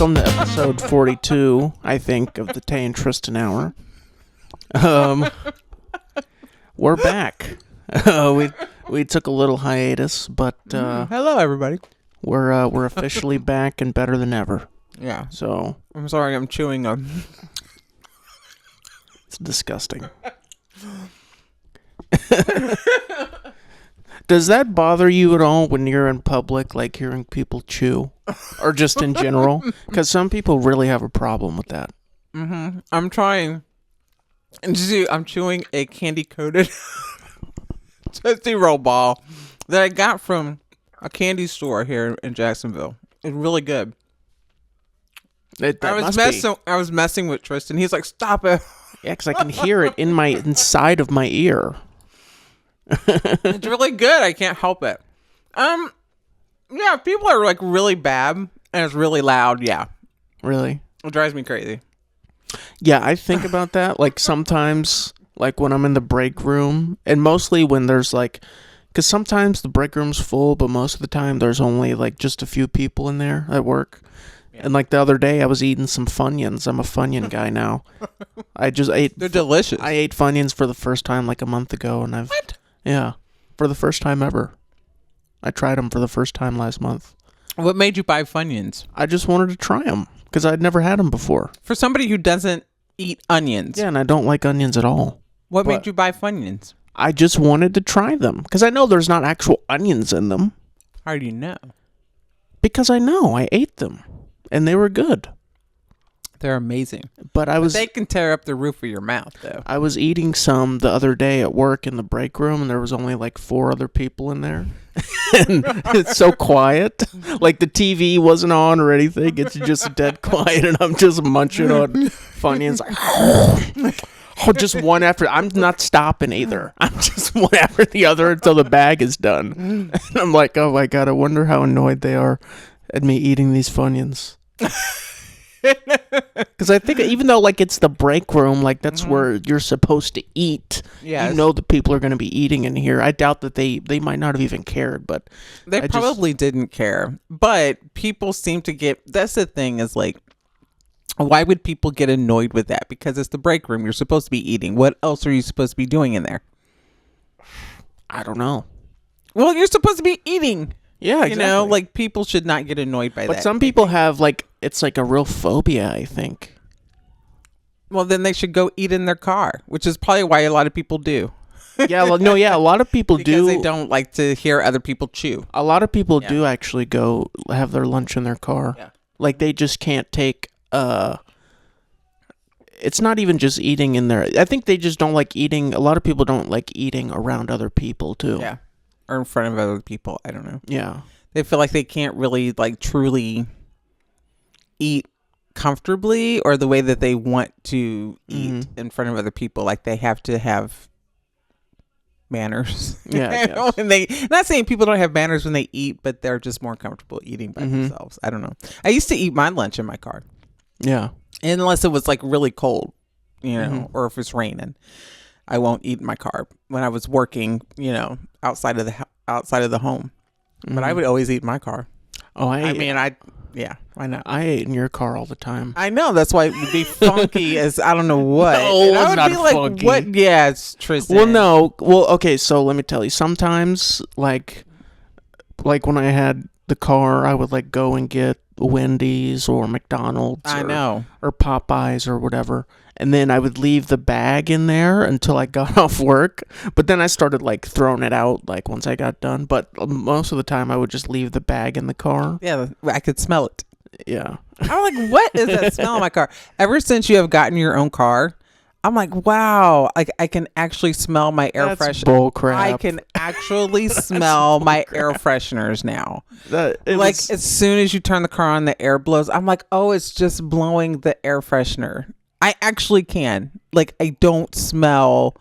Welcome to episode 42, I think, of the Tay and Tristan hour. We're back. We took a little hiatus, but hello, everybody. We're officially back and better than ever. Yeah. So I'm sorry, I'm chewing it's disgusting. Does that bother you at all when you're in public, like hearing people chew? Or just in general? Because some people really have a problem with that. Mm-hmm. I'm trying. And see, I'm chewing a candy-coated Tootsie Roll ball that I got from a candy store here in Jacksonville. It's really good. I was messing with Tristan. He's like, stop it. Yeah, because I can hear it inside of my ear. It's really good. I can't help it. Yeah, if people are like really bad and it's really loud, yeah. Really? It drives me crazy. Yeah, I think about that. Like sometimes, like when I'm in the break room, and mostly when there's like, because sometimes the break room's full, but most of the time there's only like just a few people in there at work. Yeah. And like the other day, I was eating some Funyuns. I'm a Funyun guy now. They're delicious. I ate Funyuns for the first time like a month ago, and What? Yeah, for the first time ever. I tried them for the first time last month. What made you buy Funyuns? I just wanted to try them because I'd never had them before. For somebody who doesn't eat onions. Yeah, and I don't like onions at all. What made you buy Funyuns? I just wanted to try them because I know there's not actual onions in them. How do you know? Because I know. I ate them, and they were good. They're amazing. But they can tear up the roof of your mouth, though. I was eating some the other day at work in the break room, and there was only like 4 other people in there. And it's so quiet. Like the TV wasn't on or anything. It's just dead quiet, and I'm just munching on Funyuns. Like, just one after. I'm not stopping either. I'm just one after the other until the bag is done. And I'm like, oh my God, I wonder how annoyed they are at me eating these Funyuns. Because I think even though like it's the break room, like that's where you're supposed to eat. Yes. You know that people are going to be eating in here. I doubt that they might not have even cared, but they probably didn't care. But people seem to get. That's the thing is like, why would people get annoyed with that? Because it's the break room. You're supposed to be eating. What else are you supposed to be doing in there? I don't know. Well, you're supposed to be eating. Yeah, exactly. You know, like people should not get annoyed by that. But some people have like, it's like a real phobia, I think. Well, then they should go eat in their car, which is probably why a lot of people do. Yeah, well, no, yeah, a lot of people because they don't like to hear other people chew. A lot of people do actually go have their lunch in their car. Yeah. Like they just can't take, it's not even just eating in there. I think they just don't like eating. A lot of people don't like eating around other people too. Yeah. Or in front of other people. I don't know. Yeah. They feel like they can't really like truly eat comfortably or the way that they want to eat in front of other people. Like they have to have manners. Yeah. And not saying people don't have manners when they eat, but they're just more comfortable eating by themselves. I don't know. I used to eat my lunch in my car. Yeah. Unless it was like really cold, you know, or if it's raining. I won't eat in my car when I was working, you know, outside of the home. But I would always eat in my car. Oh, I know. I ate in your car all the time. I know. That's why it would be funky as I don't know what. No, and it's I would not be like, funky. What? Yeah, it's Tristan. Well, no. Well, okay. So let me tell you. Sometimes, like when I had the car, I would like go and get Wendy's or McDonald's. I know. Or Popeyes or whatever. And then I would leave the bag in there until I got off work. But then I started like throwing it out like once I got done. But most of the time I would just leave the bag in the car. Yeah, I could smell it. Yeah. I'm like, what is that smell in my car? Ever since you have gotten your own car, I'm like, wow, I can actually smell my air freshener. Bull crap. I can actually smell my air fresheners now. As soon as you turn the car on, the air blows. I'm like, oh, it's just blowing the air freshener. I actually can. Like, I don't smell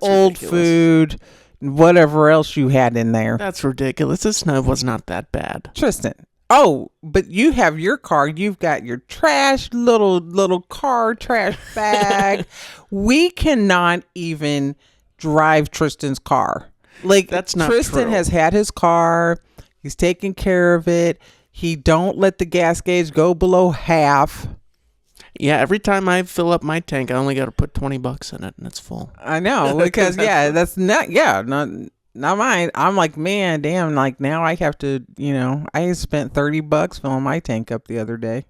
old food, whatever else you had in there. That's ridiculous. This snow was not that bad. Tristan. Oh, but you have your car. You've got your trash, little car trash bag. We cannot even drive Tristan's car. Like, that's not Tristan true. has had his car. He's taking care of it. He don't let the gas gauge go below half. Yeah, every time I fill up my tank, I only got to put $20 in it, and it's full. I know, because that's not mine. I'm like, man, damn, like now I have to, I spent $30 filling my tank up the other day.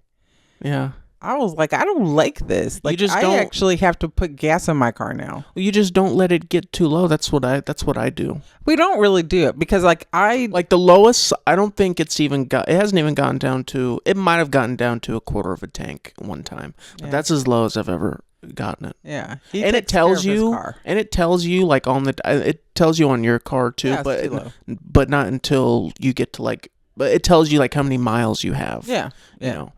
Yeah. I was like, I don't like this. Like, I actually have to put gas in my car now. You just don't let it get too low. That's what I do. We don't really do it because like the lowest, I don't think it hasn't even gotten down to, it might have gotten down to a quarter of a tank one time. But that's as low as I've ever gotten it. Yeah. And it tells you like it tells you on your car too, but not until you get to but it tells you like how many miles you have. Yeah. You know.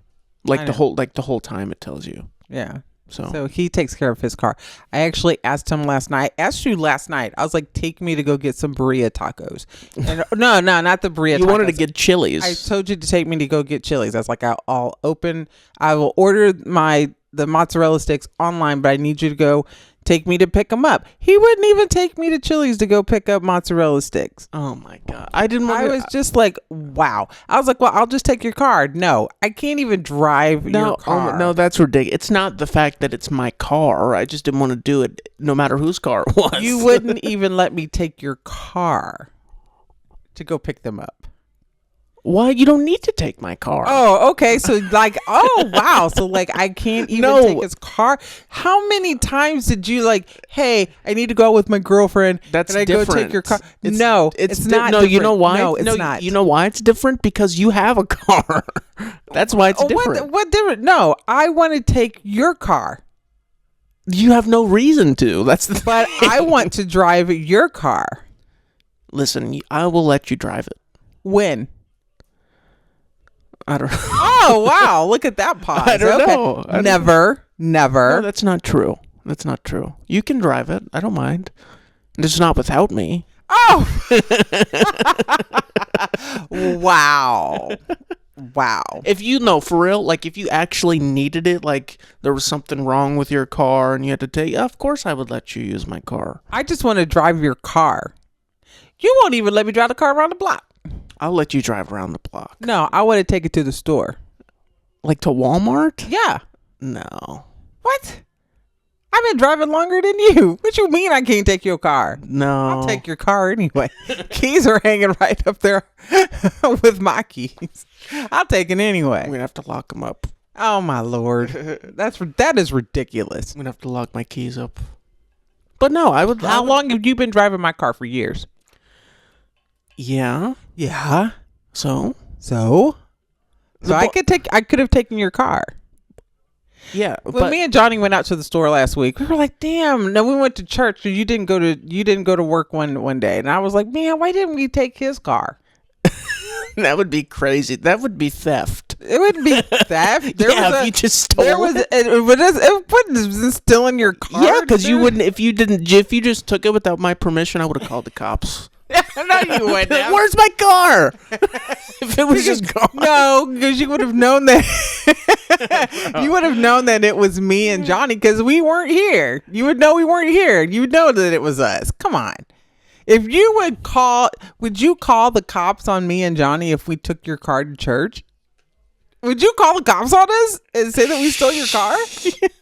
The whole time it tells you. Yeah. So he takes care of his car. I actually asked him last night. I asked you last night. I was like, take me to go get some burrito tacos. And, no, not the burrito tacos. You wanted to get Chili's. I told you to take me to go get Chili's. I was like, I will order the mozzarella sticks online, but I need you to go take me to pick them up. He wouldn't even take me to Chili's to go pick up mozzarella sticks. Oh my God. I was just like, wow. I was like, well, I'll just take your car. No, I can't even drive your car. No, that's ridiculous. It's not the fact that it's my car. I just didn't want to do it no matter whose car it was. You wouldn't even let me take your car to go pick them up. Why? You don't need to take my car. Oh, okay. So like, oh wow. So like, I can't even take his car. How many times did you hey, I need to go out with my girlfriend. That's different. Go take your car? It's not. No, different. You know why? No, it's not. You know why it's different? Because you have a car. That's why it's different. What different? No, I want to take your car. You have no reason to. But I want to drive your car. Listen, I will let you drive it. When? I don't know. Oh, wow. Look at that pause. I don't know. Never. No, that's not true. That's not true. You can drive it. I don't mind. It's not without me. Oh. Wow. Wow. If for real, if you actually needed it, there was something wrong with your car and you had to take, of course I would let you use my car. I just want to drive your car. You won't even let me drive the car around the block. I'll let you drive around the block. No, I want to take it to the store. Like to Walmart? Yeah. No. What? I've been driving longer than you. What you mean I can't take your car? No. I'll take your car anyway. Keys are hanging right up there with my keys. I'll take it anyway. We're going to have to lock them up. Oh, my Lord. That is ridiculous. I'm going to have to lock my keys up. But no, I would... How long have you been driving my car? For years? Yeah. Yeah. So I could have taken your car. Yeah. When me and Johnny went out to the store last week, we were like, damn, no, we went to church and you didn't go to work one day. And I was like, man, why didn't we take his car? That would be crazy. That would be theft. It wouldn't be theft. If you just stole it. It wasn't still in your car. Yeah, because you wouldn't, if you just took it without my permission, I would have called the cops. No, you wouldn't. Where's my car? If it was just gone. No, because you would have known that. You would have known that it was me and Johnny because we weren't here. You would know we weren't here. You would know that it was us. Come on. If you would you call the cops on me and Johnny if we took your car to church? Would you call the cops on us and say that we stole your car?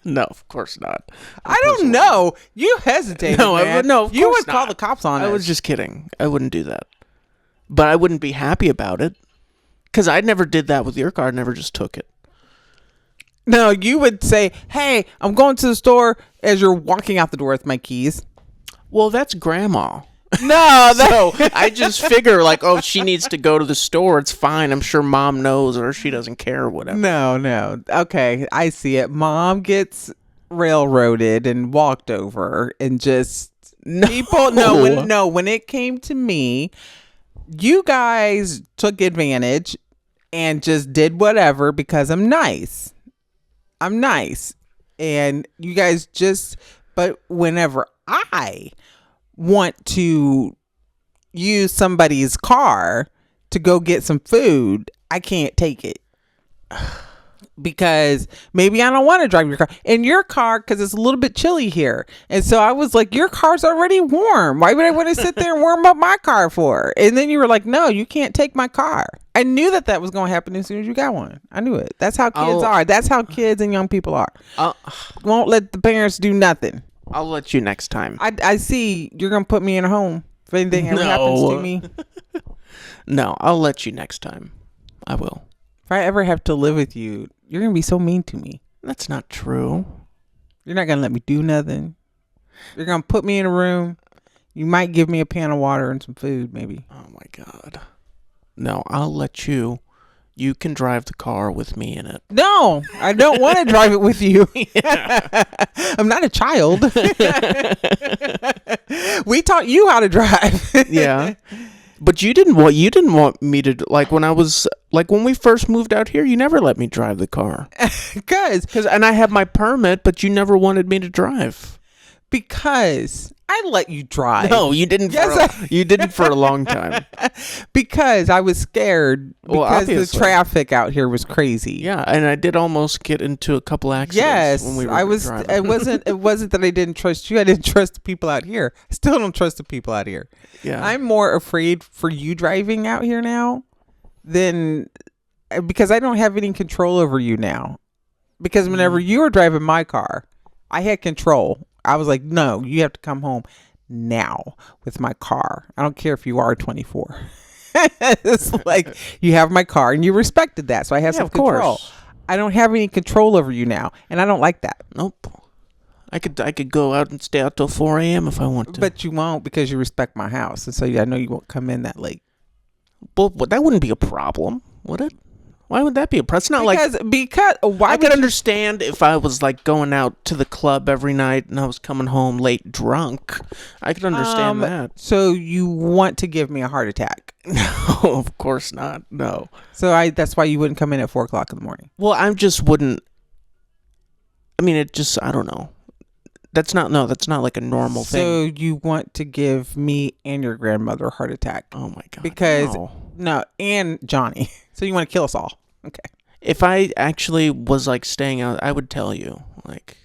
No, of course not. I don't know. You hesitated. No, man. No, of you course would call the cops on us. I was just kidding. I wouldn't do that. But I wouldn't be happy about it because I never did that with your car. I never just took it. No, you would say, hey, I'm going to the store as you're walking out the door with my keys. Well, that's grandma. No, so I just figure oh, she needs to go to the store. It's fine. I'm sure mom knows or she doesn't care or whatever. No. Okay, I see it. Mom gets railroaded and walked over and just people. No, when it came to me, you guys took advantage and just did whatever because I'm nice. And you guys but whenever I want to use somebody's car to go get some food, I can't take it. because maybe I don't want to drive your car. In your car, because it's a little bit chilly here. And so I was like, your car's already warm. Why would I want to sit there and warm up my car for? And then you were like, no, you can't take my car. I knew that was going to happen as soon as you got one. I knew it. That's how kids are. That's how kids and young people are. Won't let the parents do nothing. I'll let you next time. I see you're going to put me in a home if anything ever happens to me. No, I'll let you next time. I will. If I ever have to live with you, you're going to be so mean to me. That's not true. You're not going to let me do nothing. You're going to put me in a room. You might give me a pan of water and some food, maybe. Oh, my God. No, I'll let you. You can drive the car with me in it. No, I don't want to drive it with you. I'm not a child. We taught you how to drive. Yeah. But you didn't want me to, like, when we first moved out here, you never let me drive the car. And I have my permit, but you never wanted me to drive. Because I let you drive. No, you didn't. You didn't for a long time. Because I was scared. Because the traffic out here was crazy. Yeah, and I did almost get into a couple accidents. Yes, when we were driving. It wasn't that I didn't trust you. I didn't trust the people out here. I still don't trust the people out here. Yeah, I'm more afraid for you driving out here now because I don't have any control over you now. Because whenever you were driving my car, I had control. I was like, no, you have to come home now with my car. I don't care if you are 24. It's like, you have my car and you respected that. So I have some control. Course. I don't have any control over you now. And I don't like that. Nope. I could go out and stay out till 4 a.m. if I want to. But you won't because you respect my house. And so I know you won't come in that late. But that wouldn't be a problem, would it? Why would that be a problem? It's not because I could understand if I was like going out to the club every night and I was coming home late drunk. I could understand that. So you want to give me a heart attack? No, of course not. No. So that's why you wouldn't come in at 4:00 in the morning. Well, I just wouldn't. I mean, I don't know. That's not like a normal thing. So you want to give me and your grandmother a heart attack? Oh my God. Because no, and Johnny. So you want to kill us all? Okay. If I actually was like staying out, I would tell you. Like,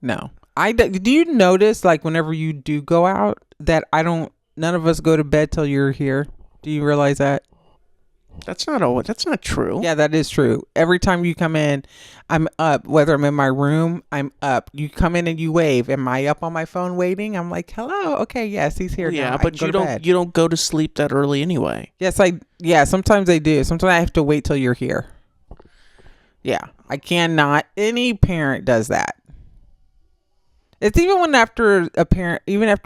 no. Do you notice like whenever you do go out that none of us go to bed till you're here? Do you realize that? That's not true. Yeah, that is true. Every time you come in, I'm up. Whether I'm in my room, I'm up. You come in and you wave. Am I up on my phone waiting? I'm like, hello. Okay, yes, he's here. Yeah, now. But you don't go to sleep that early anyway. Yes, sometimes I do. Sometimes I have to wait till you're here. Yeah, I cannot. Any parent does that. It's even after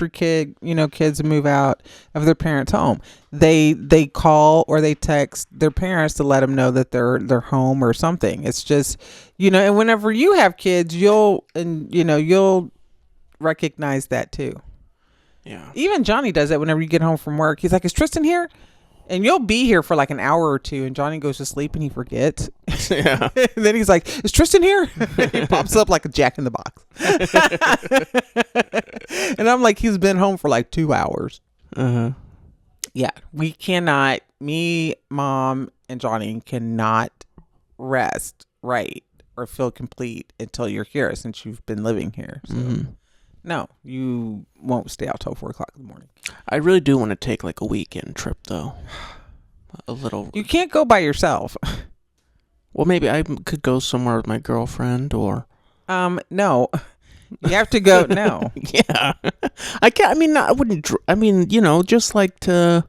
kids move out of their parents' home, they call or they text their parents to let them know that they're home or something. It's just, and whenever you have kids, you'll recognize that too. Yeah. Even Johnny does that whenever you get home from work. He's like, is Tristan here? And you'll be here for like an hour or two, and Johnny goes to sleep and he forgets. Yeah. And then he's like, is Tristan here? He pops up like a Jack in the Box. And I'm like, he's been home for like 2 hours. Uh-huh. Yeah. We cannot, me, Mom, and Johnny cannot rest right or feel complete until you're here since you've been living here. So. Mm-hmm. No, you won't stay out till 4:00 in the morning. I really do want to take like a weekend trip though. A little. You can't go by yourself. Well, maybe I could go somewhere with my girlfriend or. No. You have to go. No. Yeah. I can't. I mean, I wouldn't. I mean, just like to,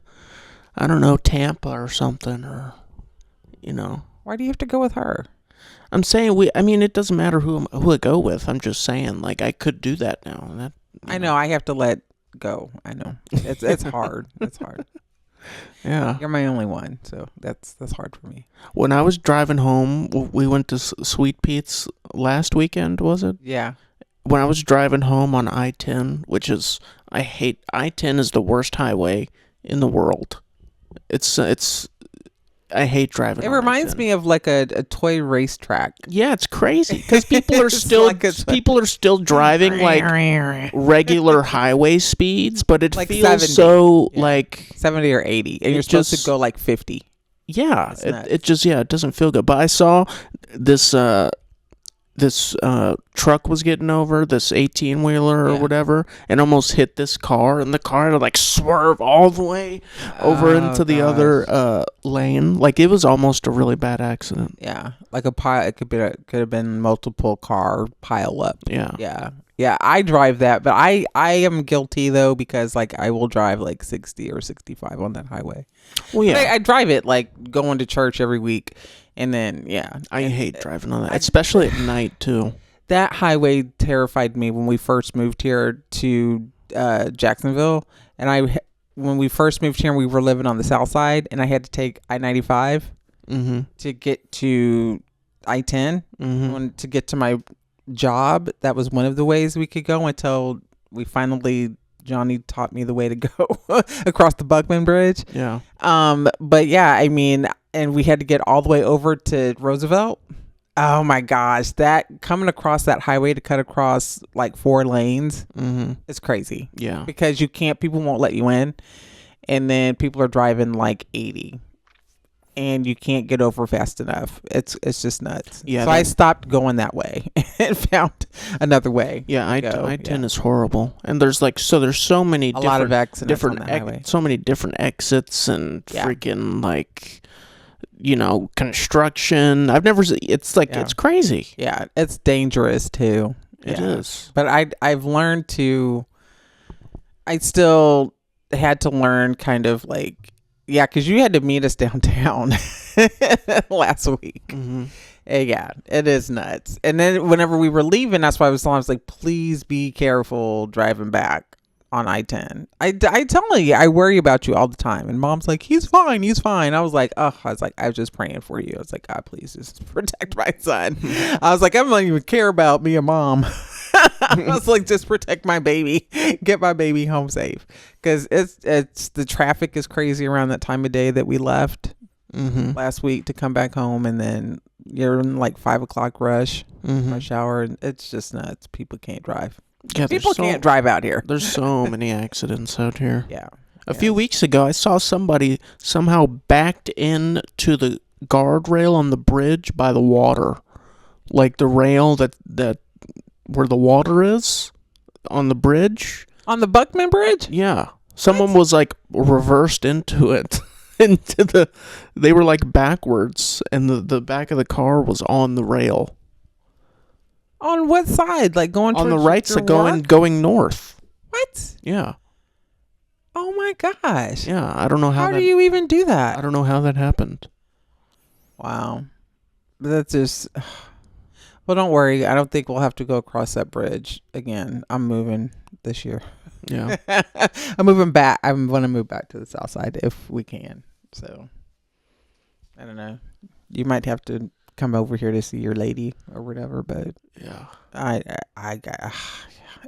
I don't know, Tampa or something, or, Why do you have to go with her? I'm saying it doesn't matter who I go with. I'm just saying, like, I could do that now. I know. I have to let go. I know. It's hard. It's hard. Yeah. You're my only one, so that's hard for me. When I was driving home, we went to Sweet Pete's last weekend, was it? Yeah. When I was driving home on I-10, which is, I hate, I-10 is the worst highway in the world. I hate driving. It reminds me of like a toy racetrack. Yeah, it's crazy because people are still driving like regular highway speeds, but it like feels 70. so like 70 or 80, and you're supposed to go like 50. Yeah, it just it doesn't feel good. But I saw this truck was getting over, this 18-wheeler or whatever, and almost hit this car, and the car had to like swerve all the way over into the other lane. Like it was almost a really bad accident. Yeah, like a pile. It could have been multiple car pile up. Yeah. I drive that, but I am guilty though, because like I will drive like 60 or 65 on that highway. Well, yeah, I drive it like going to church every week. And then, I hate driving on that, especially at night, too. That highway terrified me when we first moved here to Jacksonville. And when we first moved here, we were living on the south side, and I had to take I-95 to get to I-10. To get to my job, that was one of the ways we could go until we finally... Johnny taught me the way to go across the Buckman Bridge. Yeah. But yeah, I mean, and we had to get all the way over to Roosevelt. Oh my gosh, that coming across that highway to cut across like 4 lanes, it's crazy. Yeah. Because people won't let you in, and then people are driving like 80. And you can't get over fast enough. It's just nuts. Yeah. So I stopped going that way and found another way. Yeah, I-10 is horrible, and there's so many lot of accidents on that highway. So many different exits and freaking like, construction. I've never. It's like it's crazy. Yeah, it's dangerous too. It is. But I've learned to. I still had to learn kind of like. Yeah, because you had to meet us downtown last week. Yeah, it is nuts. And then whenever we were leaving, that's why I was like, please be careful driving back on I-10. I tell you, I worry about you all the time. And Mom's like, he's fine. I was like, I was just praying for you. I was like, God, please just protect my son. I was like, I don't even care about me and Mom. I was like, just protect my baby, get my baby home safe, because it's the traffic is crazy around that time of day that we left last week to come back home, and then you're in like 5 o'clock rush hour, and it's just nuts. People can't drive. Yeah, people can't drive out here. There's so many accidents out here. Yeah. A few weeks ago, I saw somebody somehow backed into the guardrail on the bridge by the water, like the rail that where the water is on the bridge. On the Buckman Bridge? Yeah. Someone was like reversed into it. They were like backwards, and the back of the car was on the rail. On what side? Like going on the right side, going north. What? Yeah. Oh my gosh. Yeah, I don't know how do you even do that? I don't know how that happened. Wow. That's just... Well, don't worry. I don't think we'll have to go across that bridge again. I'm moving this year. Yeah. I'm moving back. I'm going to move back to the south side if we can. So, I don't know. You might have to come over here to see your lady or whatever, but yeah.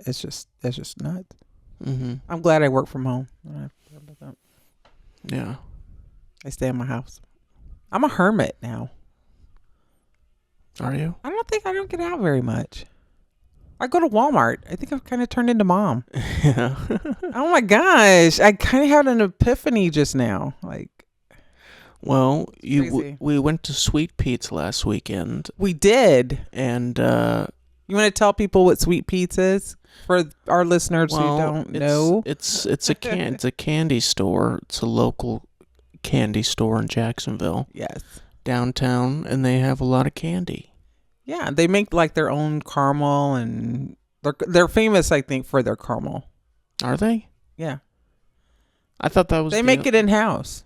It's just nuts. I'm glad I work from home. Yeah. I stay in my house. I'm a hermit now. Are you? I don't get out very much. I go to Walmart. I think I've kind of turned into Mom. Yeah. Oh my gosh. I kind of had an epiphany just now. Like, well, we went to Sweet Pete's last weekend. We did. And you want to tell people what Sweet Pete's is for our listeners who don't know? It's a candy store. It's a local candy store in Jacksonville. Yes. Downtown, and they have a lot of candy. Yeah, they make like their own caramel, and they're famous, I think, for their caramel. Are they? Yeah. I thought that was... They make it in-house.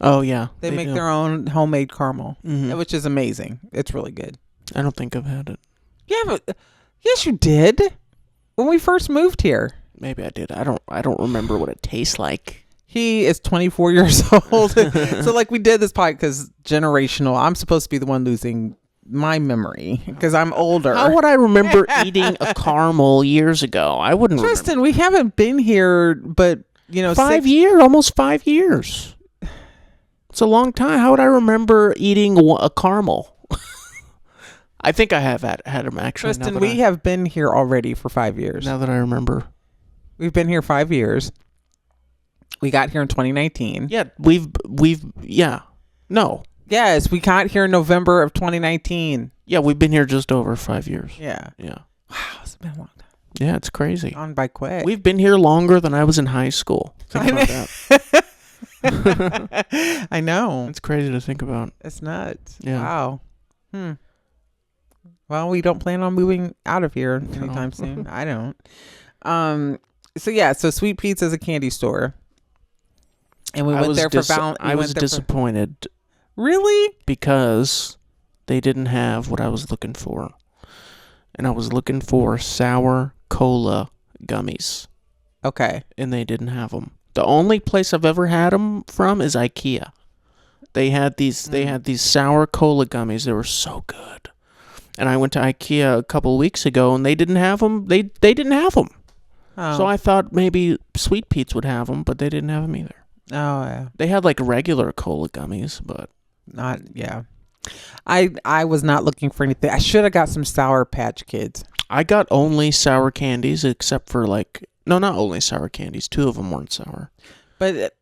Oh, yeah. They make their own homemade caramel, which is amazing. It's really good. I don't think I've had it. Yeah, but... Yes, you did. When we first moved here. Maybe I did. I don't remember what it tastes like. He is 24 years old. So like we did this podcast because generational. I'm supposed to be the one losing my memory because I'm older. How would I remember eating a caramel years ago? I wouldn't. Tristan, we haven't been here, but almost 5 years. It's a long time. How would I remember eating a caramel? I think I have had them actually. Tristan, we have been here already for 5 years. Now that I remember. We've been here 5 years. We got here in 2019. Yeah, no. Yes, we got here in November of 2019. Yeah, we've been here just over 5 years. Yeah. Yeah. Wow, it's been a long time. Yeah, it's crazy. On by quick. We've been here longer than I was in high school. Think about that. I know. It's crazy to think about. It's nuts. Yeah. Wow. Well, we don't plan on moving out of here anytime soon. I don't. So Sweet Pete's is a candy store. And we went there for Valentine's. I was disappointed. Really? Because they didn't have what I was looking for. And I was looking for sour cola gummies. Okay. And they didn't have them. The only place I've ever had them from is IKEA. They had these sour cola gummies. They were so good. And I went to IKEA a couple of weeks ago, and they didn't have them. They didn't have them. Oh. So I thought maybe Sweet Pete's would have them, but they didn't have them either. Oh, yeah. They had like regular cola gummies, but not, yeah. I was not looking for anything. I should have got some Sour Patch Kids. I got only sour candies, except for not only sour candies. 2 of them weren't sour. But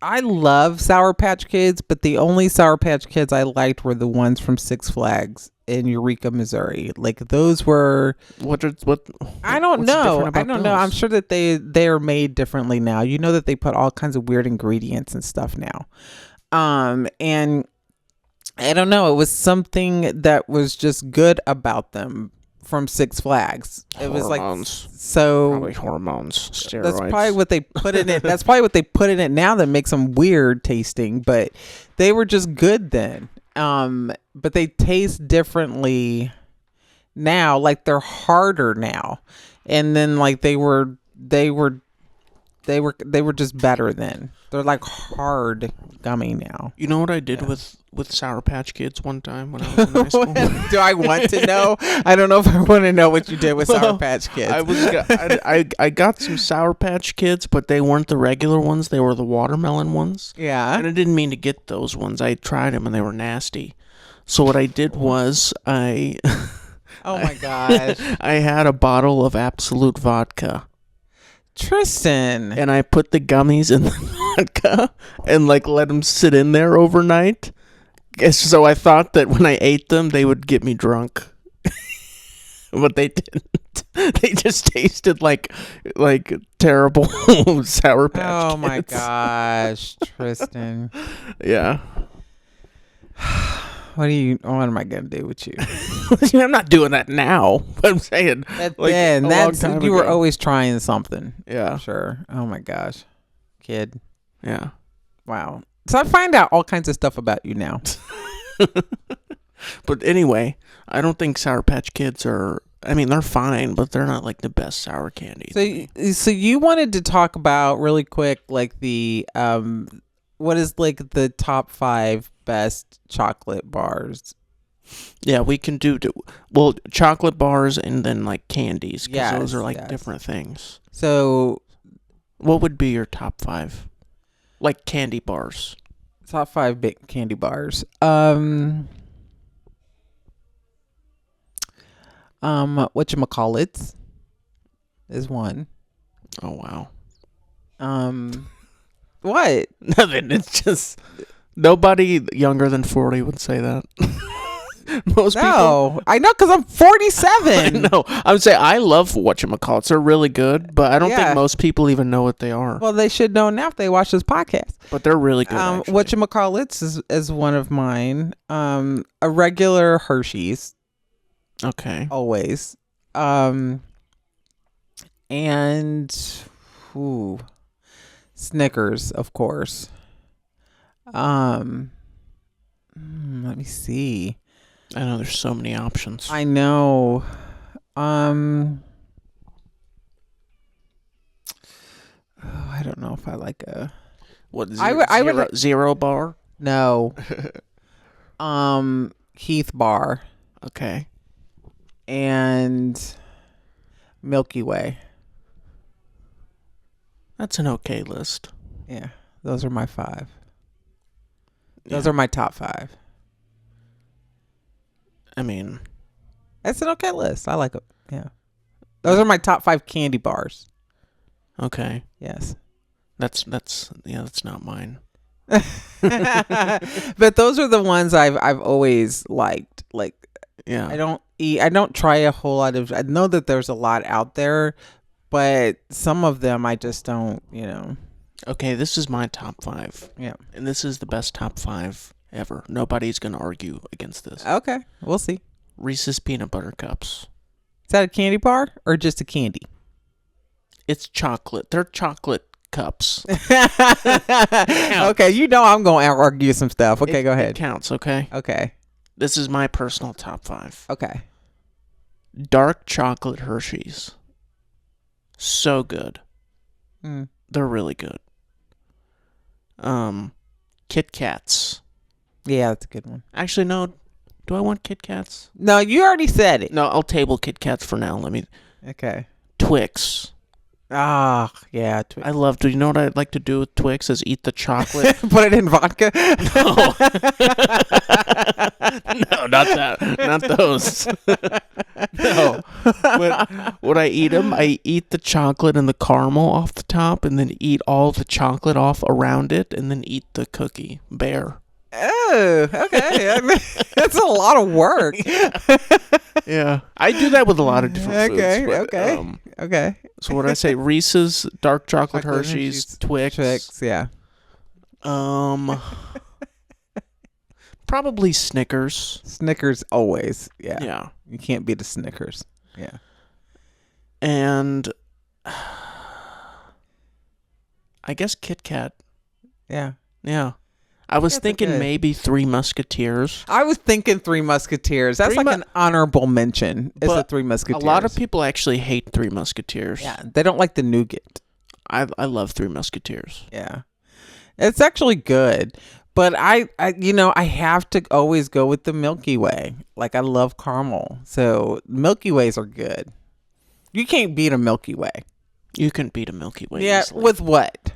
I love Sour Patch Kids, but the only Sour Patch Kids I liked were the ones from Six Flags in Eureka, Missouri. Like those were what I don't know. I don't know. I'm sure that they are made differently now. You know that they put all kinds of weird ingredients and stuff now. And I don't know. It was something that was just good about them from Six Flags. It hormones. Was like so probably hormones, steroids. That's probably what they put in it. That's probably what they put in it now that makes them weird tasting. But they were just good then. But they taste differently now. Like they're harder now, and then like they were just better then. They're like hard gummy now. You know what I did with Sour Patch Kids one time when I was in high school? Do I want to know? I don't know if I want to know what you did with Sour Patch Kids. I got some Sour Patch Kids, but they weren't the regular ones. They were the watermelon ones. Yeah. And I didn't mean to get those ones. I tried them and they were nasty. So what I did was oh my gosh. I had a bottle of Absolute vodka. Tristan. And I put the gummies in the vodka and like let them sit in there overnight. So I thought that when I ate them, they would get me drunk. But they didn't. They just tasted like terrible Sour Patch Kids. Oh my gosh, Tristan. Yeah. What am I gonna do with you? I'm not doing that now. But I'm saying you were always trying something. Yeah. Sure. Oh my gosh. Kid. Yeah. Wow. So I find out all kinds of stuff about you now. But anyway, I don't think Sour Patch Kids are, I mean, they're fine, but they're not like the best sour candy. So you wanted to talk about really quick, like the, what is like the top 5 best chocolate bars? Yeah, we can do chocolate bars and then like candies, because those are like different things. So what would be your top 5? Like candy bars. Top 5 big candy bars. Whatchamacallits is one. Oh wow. What? Nothing. It's just nobody younger than 40 would say that. Most people. I know, because I'm 47. No, I would say I love whatchamacallits. They're really good, but I don't think most people even know what they are. Well, they should know now if they watch this podcast. But they're really good. Whatchamacallits is one of mine. A regular Hershey's. Okay. Always. And Snickers, of course. Let me see. I know there's so many options. I know. I don't know if I like a. What? I would zero bar. No. Heath Bar. Okay. And Milky Way. That's an okay list. Yeah, those are my 5. Those are my top 5. I mean, that's an okay list. I like it. Yeah. Those are my top 5 candy bars. Okay. Yes. That's not mine. But those are the ones I've always liked. Like, yeah, I don't try a whole lot of. I know that there's a lot out there, but some of them I just don't. Okay, this is my top 5. Yeah, and this is the best top 5 ever. Nobody's gonna argue against this. Okay, we'll see. Reese's peanut butter cups. Is that a candy bar or just a candy? It's chocolate. They're chocolate cups. Okay, I'm going to argue some stuff. Okay, go ahead. It counts, okay? Okay. This is my personal top 5. Okay. Dark chocolate Hershey's. So good. They're really good. Kit Kats. Yeah, that's a good one. Actually, no. Do I want Kit Kats? No, you already said it. No, I'll table Kit Kats for now. Okay. Twix. Ah, yeah. Twix. I love. Do you know what I'd like to do with Twix? Is eat the chocolate. Put it in vodka. No. No, not that. Not those. No. But when I eat them, I eat the chocolate and the caramel off the top, and then eat all the chocolate off around it, and then eat the cookie bare. Oh, okay. That's a lot of work. Yeah, I do that with a lot of different foods. But, okay. So what I say? Reese's, dark chocolate Hershey's, Twix. Yeah. Probably Snickers. Snickers always. Yeah. Yeah. You can't beat a Snickers. Yeah. And I guess Kit Kat. Yeah. Yeah. I was thinking maybe Three Musketeers. I was thinking Three Musketeers. That's an honorable mention. Is the Three Musketeers. A lot of people actually hate Three Musketeers. Yeah, they don't like the nougat. I love Three Musketeers. Yeah, it's actually good, but I have to always go with the Milky Way. Like, I love caramel, so Milky Ways are good. You can't beat a Milky Way. You can beat a Milky Way. Yeah, easily. with what?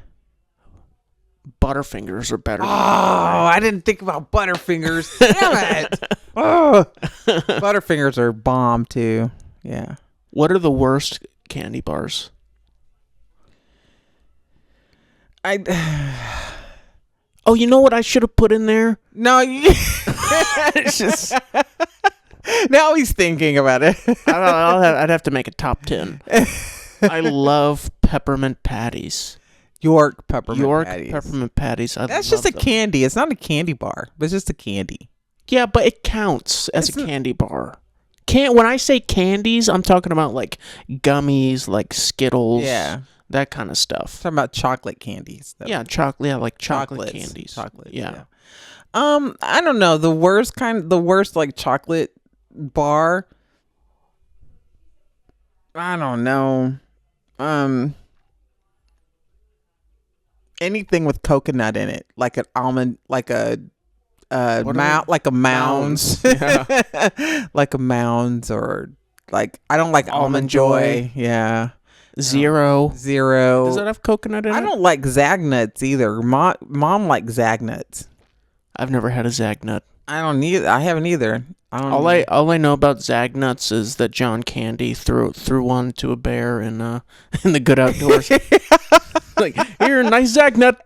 Butterfingers are better. Oh, I didn't think about Butterfingers. Damn it. Oh. Butterfingers are bomb too. Yeah. What are the worst candy bars? Oh, you know what I should have put in there? No, it's just. Now he's thinking about it. I'd have to make a top 10. I love peppermint patties. York peppermint patties. That's just a candy. It's not a candy bar, but it's just a candy. Yeah, but it counts as a candy bar. When I say candies, I'm talking about like gummies, like Skittles, that kind of stuff. I'm talking about chocolate candies. Yeah, chocolate. Yeah, like chocolate candies. Chocolate. Yeah. I don't know. The worst like chocolate bar. I don't know. Anything with coconut in it, like an almond, like a Mounds, like a Mounds, or like, I don't like Almond Joy. Yeah, Zero. Does that have coconut in it? I don't like Zagnuts either. Mom likes Zagnuts. I've never had a Zagnut. I haven't either. All I know about Zagnuts is that John Candy threw one to a bear in the Good Outdoors. Like, here, nice Zagnut.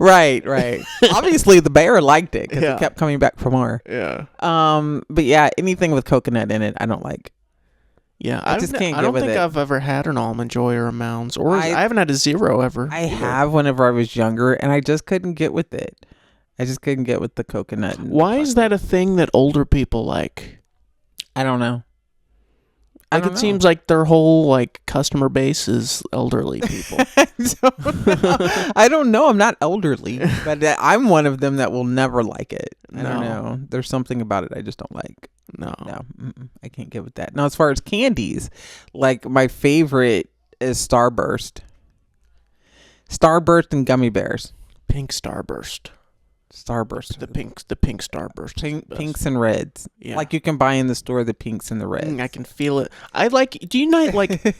Right. Obviously, the bear liked it because it kept coming back for more. Yeah. But yeah, anything with coconut in it, I don't like. Yeah, I don't think I've ever had an Almond Joy or a Mounds, or I haven't had a Zero ever. I have whenever I was younger, and I just couldn't get with it. I just couldn't get with the coconut. Why is that a thing that older people like? I don't know. It seems like their whole like customer base is elderly people. I don't know. I'm not elderly, but I'm one of them that will never like it. I don't know. There's something about it I just don't like. No, I can't get with that. Now, as far as candies, like, my favorite is Starburst and gummy bears. Pink Starburst. The pink Starburst. Pinks and reds. Yeah. Like, you can buy in the store the pinks and the reds. I can feel it. Do you not like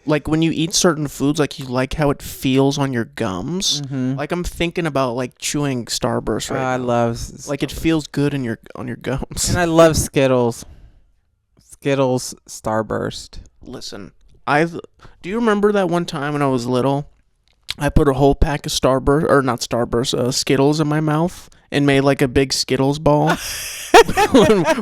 like when you eat certain foods, like, you like how it feels on your gums? Mm-hmm. Like, I'm thinking about like chewing Starburst right now. I love Starburst. Like, it feels good on your gums. And I love Skittles. Starburst. Listen, Do you remember that one time when I was little? I put a whole pack of Skittles in my mouth and made like a big Skittles ball.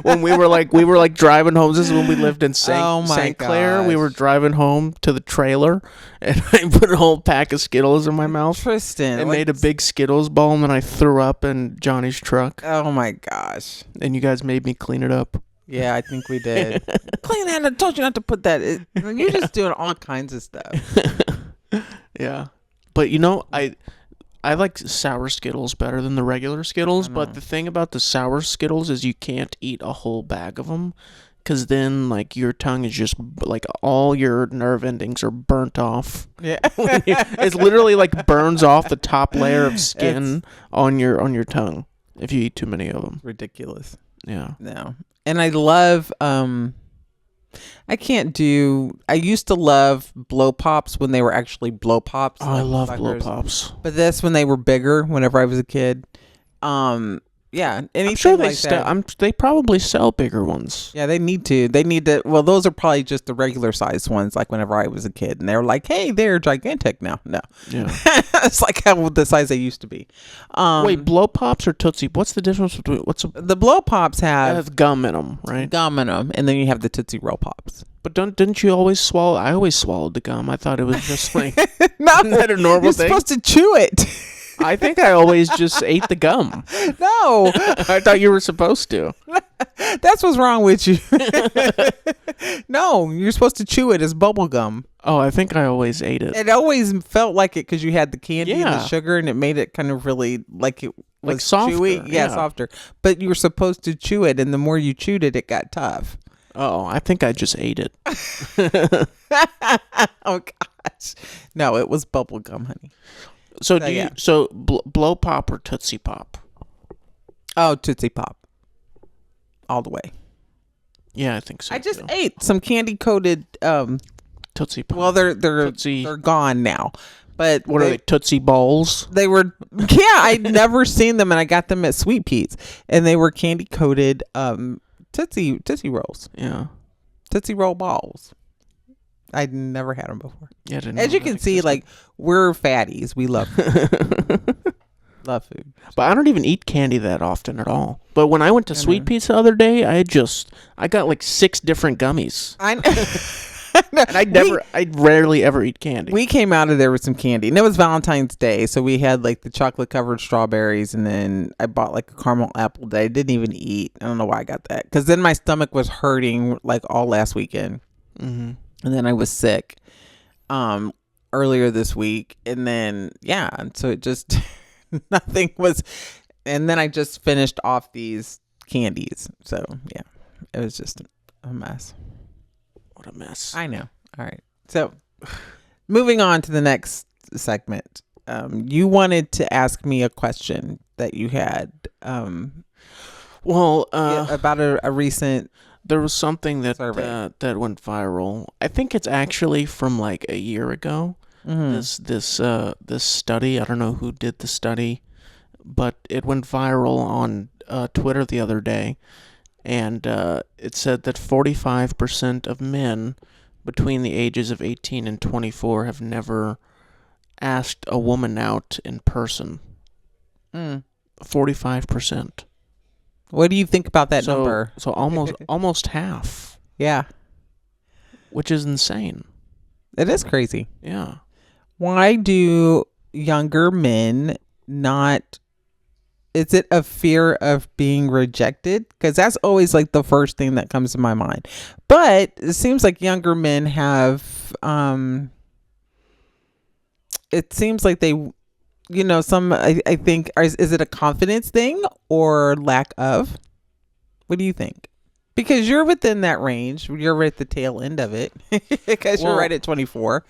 when we were like driving home. This is when we lived in St. Clair. We were driving home to the trailer, and I put a whole pack of Skittles in my mouth. Tristan, and made a big Skittles ball, and then I threw up in Johnny's truck. Oh my gosh! And you guys made me clean it up. Yeah, I think we did. Clean that. I told you not to put that. You're just doing all kinds of stuff. Yeah. But I like sour Skittles better than the regular Skittles. But the thing about the sour Skittles is you can't eat a whole bag of them, because then like your tongue is just like all your nerve endings are burnt off. Yeah, it's literally like burns off the top layer of skin on your tongue if you eat too many of them. Ridiculous. Yeah. No, and I love I used to love blow pops when they were actually blow pops. Oh, I love blow pops. But that's when they were bigger whenever I was a kid. Yeah, I'm sure they probably sell bigger ones. Yeah, they need to. Well, those are probably just the regular size ones, like whenever I was a kid. And they were like, hey, they're gigantic now. No. Yeah. It's like how the size they used to be. Wait, blow pops or Tootsie? What's the difference between the blow pops have gum in them, right? Gum in them, and then you have the Tootsie Roll Pops. But didn't you always swallow? I always swallowed the gum. I thought it was just like no, isn't that a normal you're thing? Supposed to chew it. I think I always just ate the gum. No. I thought you were supposed to. That's what's wrong with you. No, you're supposed to chew it as bubble gum. Oh, I think I always ate it. It always felt like it because you had the candy and the sugar, and it made it kind of really like it was like softer. Chewy. Yeah, softer. But you were supposed to chew it, and the more you chewed it, it got tough. Oh, I think I just ate it. Oh, gosh. No, it was bubble gum, honey. So blow pop or Tootsie Pop? Oh, Tootsie Pop. All the way. Yeah, I think so. I just ate some candy coated Tootsie Pop. Well, they're gone now. But what are they? Tootsie Balls? They were I'd never seen them, and I got them at Sweet Pete's, and they were candy coated Tootsie Rolls. Yeah. Tootsie Roll balls. I'd never had them before. Yeah, as you can see, like, we're fatties. We love food. Love food. But I don't even eat candy that often at all. But when I went to Sweet Pete's the other day, I got like 6 different gummies. And I rarely ever eat candy. We came out of there with some candy, and it was Valentine's Day, so we had like the chocolate covered strawberries, and then I bought like a caramel apple that I didn't even eat. I don't know why I got that, because then my stomach was hurting like all last weekend. Mm-hmm. And then I was sick earlier this week. And then, so it just, nothing was. And then I just finished off these candies. So, yeah, it was just a mess. What a mess. I know. All right. So, moving on to the next segment. You wanted to ask me a question that you had. About a recent. There was something that went viral. I think it's actually from like a year ago. Mm-hmm. This study. I don't know who did the study, but it went viral on Twitter the other day, and it said that 45% of men between the ages of 18 and 24 have never asked a woman out in person. 45%. What do you think about that number? So almost half. Yeah. Which is insane. It is crazy. Yeah. Why do younger men not... Is it a fear of being rejected? Because that's always like the first thing that comes to my mind. But it seems like younger men have... it seems like they... some, I think, is it a confidence thing or lack of? What do you think? Because you're within that range. You're right at the tail end of it. Because you're right at 24.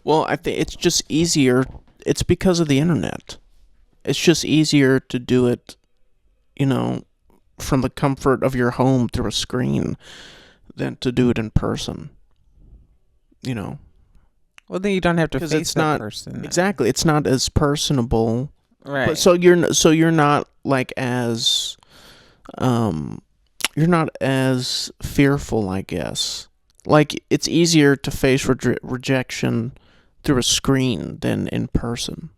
Well, I think it's just easier. It's because of the internet. It's just easier to do it, from the comfort of your home through a screen than to do it in person. Well, then you don't have to face that person. Exactly. It's not as personable. Right. But so you're not like as you're not as fearful, I guess, Like, it's easier to face rejection through a screen than in person.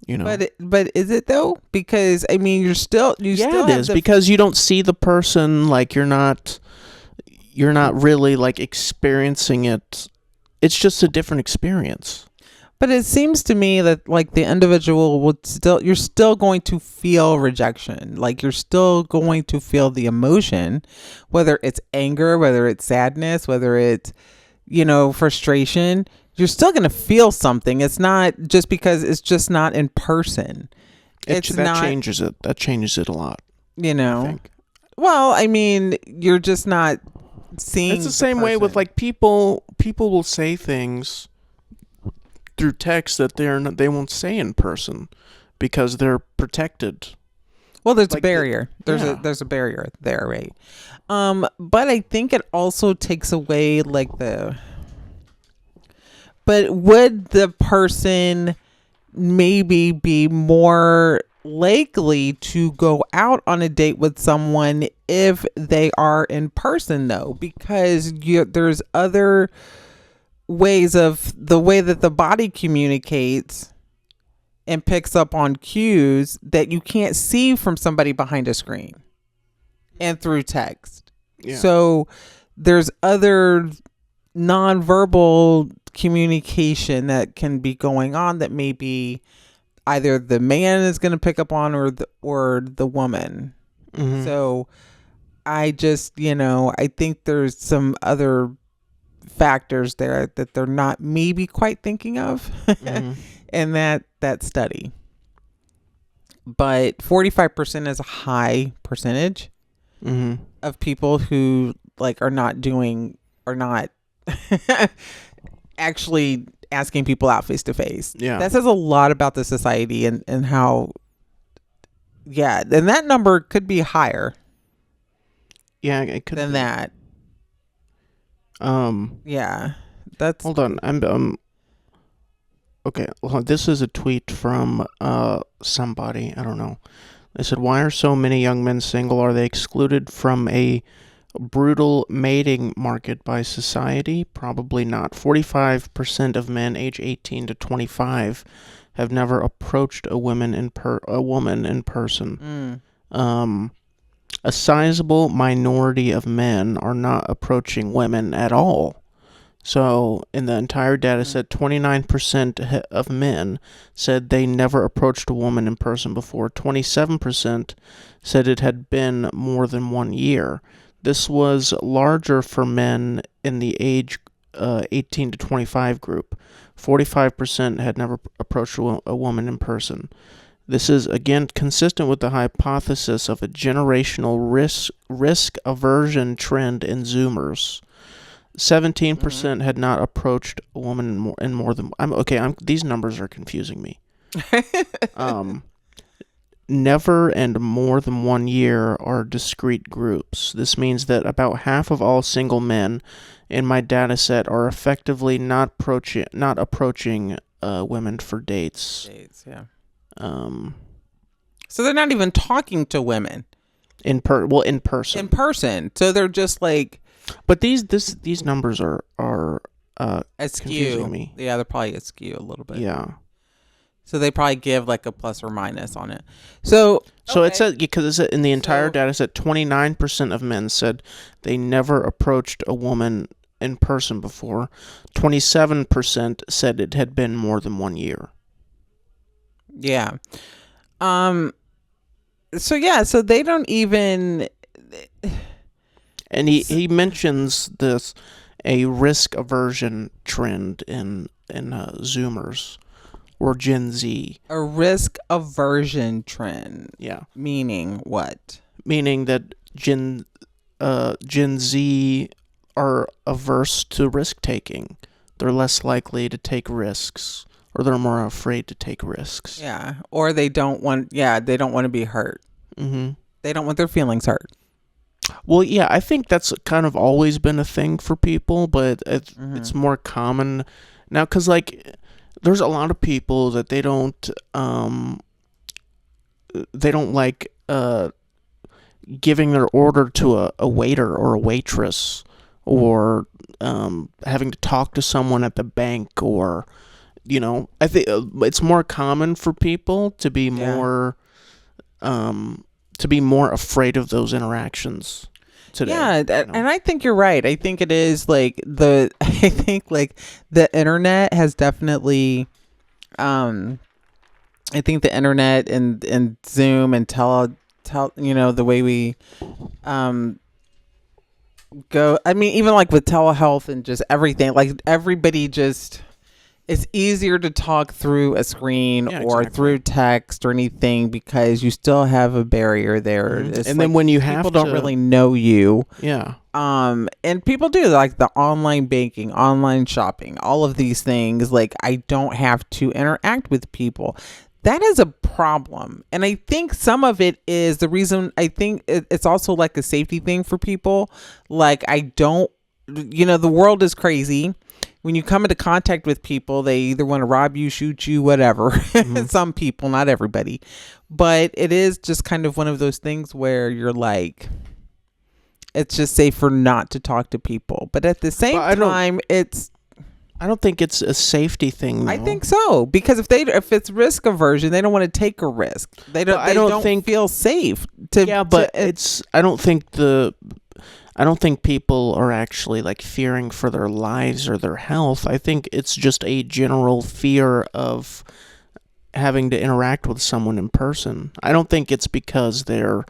You know, but is it though? Because I mean, you still it is because you don't see the person. Like, you're not really like experiencing it. It's just a different experience. But it seems to me that like the individual you're still going to feel rejection. Like, you're still going to feel the emotion, whether it's anger, whether it's sadness, whether it's, frustration. You're still going to feel something. It's not just because it's just not in person. Changes it. That changes it a lot. I think. Well, I mean, you're just not seeing. It's the same way with like people will say things through text that they won't say in person because they're protected. Well, there's a barrier. There's a barrier there, right? But I think it also takes away like but would the person maybe be more likely to go out on a date with someone if they are in person, though? Because there's other ways of the way that the body communicates and picks up on cues that you can't see from somebody behind a screen and through text. Yeah. So there's other nonverbal communication that can be going on that maybe either the man is going to pick up on or the woman. Mm-hmm. So I just, I think there's some other factors there that they're not maybe quite thinking of in that study. But 45% is a high percentage of people who like are not actually asking people out face to face. Yeah. That says a lot about the society and how, and that number could be higher. Yeah, it could than be. That. Yeah. That's Hold on. Okay, well, this is a tweet from somebody, I don't know. They said, "Why are so many young men single? Are they excluded from a brutal mating market by society? Probably not. 45% of men age 18 to 25 have never approached a woman in person. A sizable minority of men are not approaching women at all. So, in the entire data set, 29% of men said they never approached a woman in person before. 27% said it had been more than 1 year. This was larger for men in the age 18 to 25 group. 45% had never approached a woman in person. This is, again, consistent with the hypothesis of a generational risk aversion trend in Zoomers. 17% had not approached a woman in more than... these numbers are confusing me. Never and more than 1 year are discrete groups. This means that about half of all single men in my data set are effectively not approaching women for dates. Yeah. So they're not even talking to women in person. In person, so they're just like. But these numbers are confusing me. Yeah, they're probably askew a little bit. Yeah. So they probably give like a plus or minus on it. So it says, because in the entire data set, 29% of men said they never approached a woman in person before. 27% said it had been more than 1 year. Yeah. So they don't even. And he mentions this, a risk aversion trend in Zoomers or Gen Z. A risk aversion trend. Yeah. Meaning what? Meaning that Gen Z are averse to risk taking. They're less likely to take risks, or they're more afraid to take risks. Yeah. Or they don't want to be hurt. Mm-hmm. They don't want their feelings hurt. Well, yeah, I think that's kind of always been a thing for people, but it's more common now because, like, there's a lot of people that they don't like giving their order to a waiter or a waitress or having to talk to someone at the bank, or I think it's more common for people to be more afraid of those interactions today. Yeah, and I think you're right. I think it is like the internet has definitely I think the internet and Zoom and the way we go. I mean, even like with telehealth and just everything, like everybody just, it's easier to talk through a screen or through text or anything because you still have a barrier there. And then when you have people don't really know you. Yeah. And people do like the online banking, online shopping, all of these things. Like I don't have to interact with people. That is a problem. And I think some of it is the reason. I think it's also like a safety thing for people. Like the world is crazy. When you come into contact with people, they either want to rob you, shoot you, whatever. Mm-hmm. Some people, not everybody. But it is just kind of one of those things where you're like, it's just safer not to talk to people. But at the same time, I don't think it's a safety thing, though. I think so, because if it's risk aversion, they don't want to take a risk. They don't feel safe. I don't think people are actually like fearing for their lives or their health. I think it's just a general fear of having to interact with someone in person. I don't think it's because they're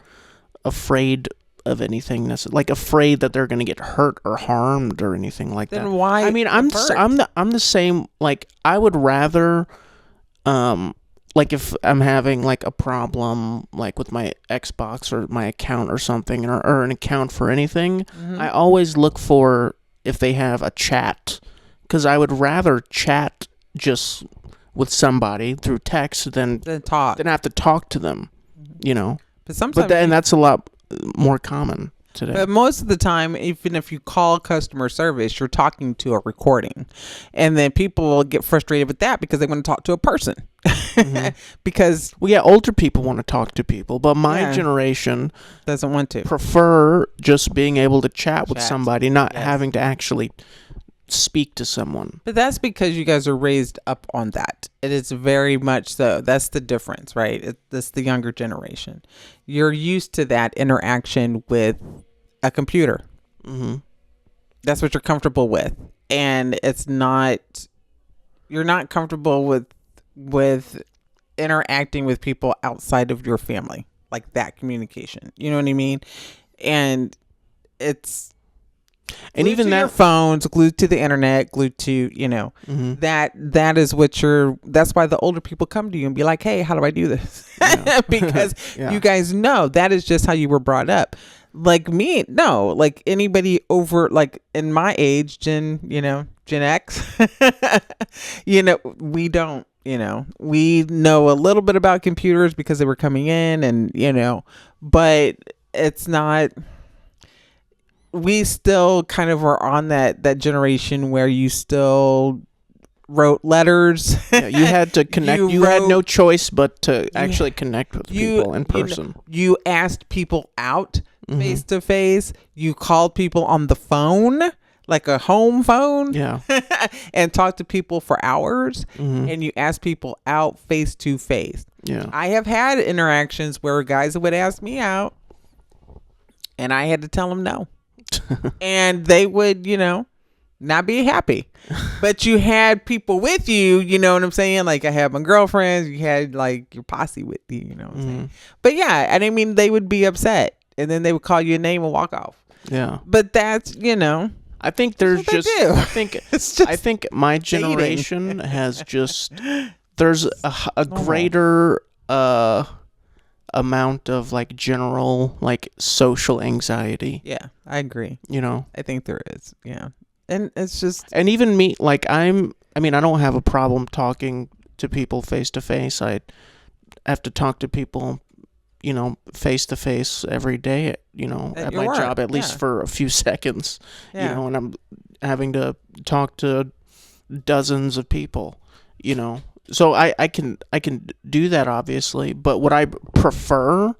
afraid of anything, like afraid that they're going to get hurt or harmed or anything like that. Then why? I mean, I'm the same. Like, I would rather, like if I'm having like a problem, like with my Xbox or my account or something, or an account for anything, mm-hmm. I always look for if they have a chat, because I would rather chat just with somebody through text than have to talk to them, But sometimes, that's a lot more common today. But most of the time, even if you call customer service, you're talking to a recording, and then people will get frustrated with that because they want to talk to a person. Mm-hmm. Because older people want to talk to people, but my generation doesn't want to. Prefer just being able to chat with somebody, not having to actually speak to someone. But that's because you guys are raised up on that. It is very much so. That's the difference, right? That's the younger generation. You're used to that interaction with a computer. Mm-hmm. That's what you're comfortable with, and you're not comfortable with interacting with people outside of your family, like that communication. You know what I mean? And it's. And even that phones, glued to the internet, glued to, mm-hmm. that is that's why the older people come to you and be like, hey, how do I do this? Yeah. Because you guys know that is just how you were brought up. Like me, no, like anybody over, like in my age, Gen X, we don't, we know a little bit about computers because they were coming in and, but it's not. We still kind of are on that generation where you still wrote letters. Yeah, you had to connect. You had no choice but to actually connect with people in person. You asked people out face to face. You called people on the phone, like a home phone. Yeah. And talked to people for hours. Mm-hmm. And you asked people out face to face. Yeah. I have had interactions where guys would ask me out and I had to tell them no. And they would, not be happy. But you had people with you, you know what I'm saying? Like I had my girlfriends, you had like your posse with you, you know what I'm saying? But yeah, and I mean, they would be upset and then they would call you a name and walk off. Yeah. But that's, I think there's just, I think my generation has just, there's a greater, amount of like general like social anxiety. Yeah, I agree. I think there is. Yeah. And it's just, and even me, like I don't have a problem talking to people face to face. I have to talk to people, face to face every day, at my job, at least for a few seconds, and I'm having to talk to dozens of people, So I can do that, obviously, but would I prefer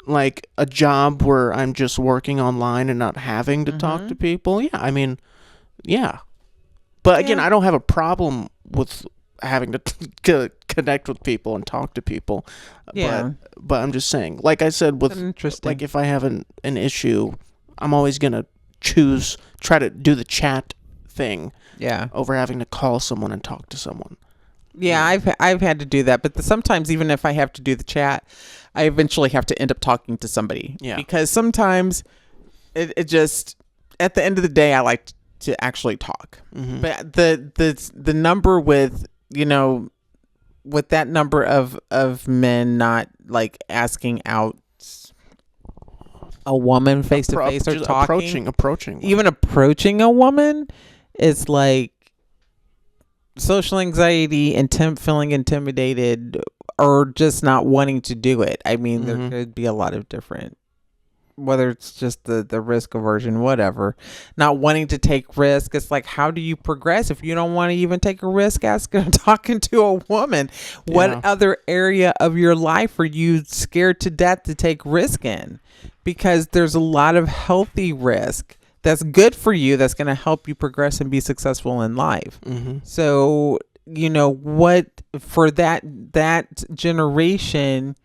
like a job where I'm just working online and not having to talk to people, yeah, I mean, yeah. But again, I don't have a problem with having to connect with people and talk to people. Yeah. But I'm just saying, like I said, with like if I have an issue, I'm always gonna try to do the chat thing. Yeah. Over having to call someone and talk to someone. Yeah, I've had to do that, but sometimes even if I have to do the chat, I eventually have to end up talking to somebody. Yeah. Because sometimes it just, at the end of the day, I like to actually talk. Mm-hmm. But the number with, with that number of men not like asking out a woman face to face or talking, approaching, even approaching a woman, is like social anxiety and feeling intimidated or just not wanting to do it. I mean, there could be a lot of different, whether it's just the risk aversion, whatever, not wanting to take risk. It's like, how do you progress if you don't want to even take a risk talking to a woman? What other area of your life are you scared to death to take risk in? Because there's a lot of healthy risk that's good for you, that's going to help you progress and be successful in life. So, what for that generation,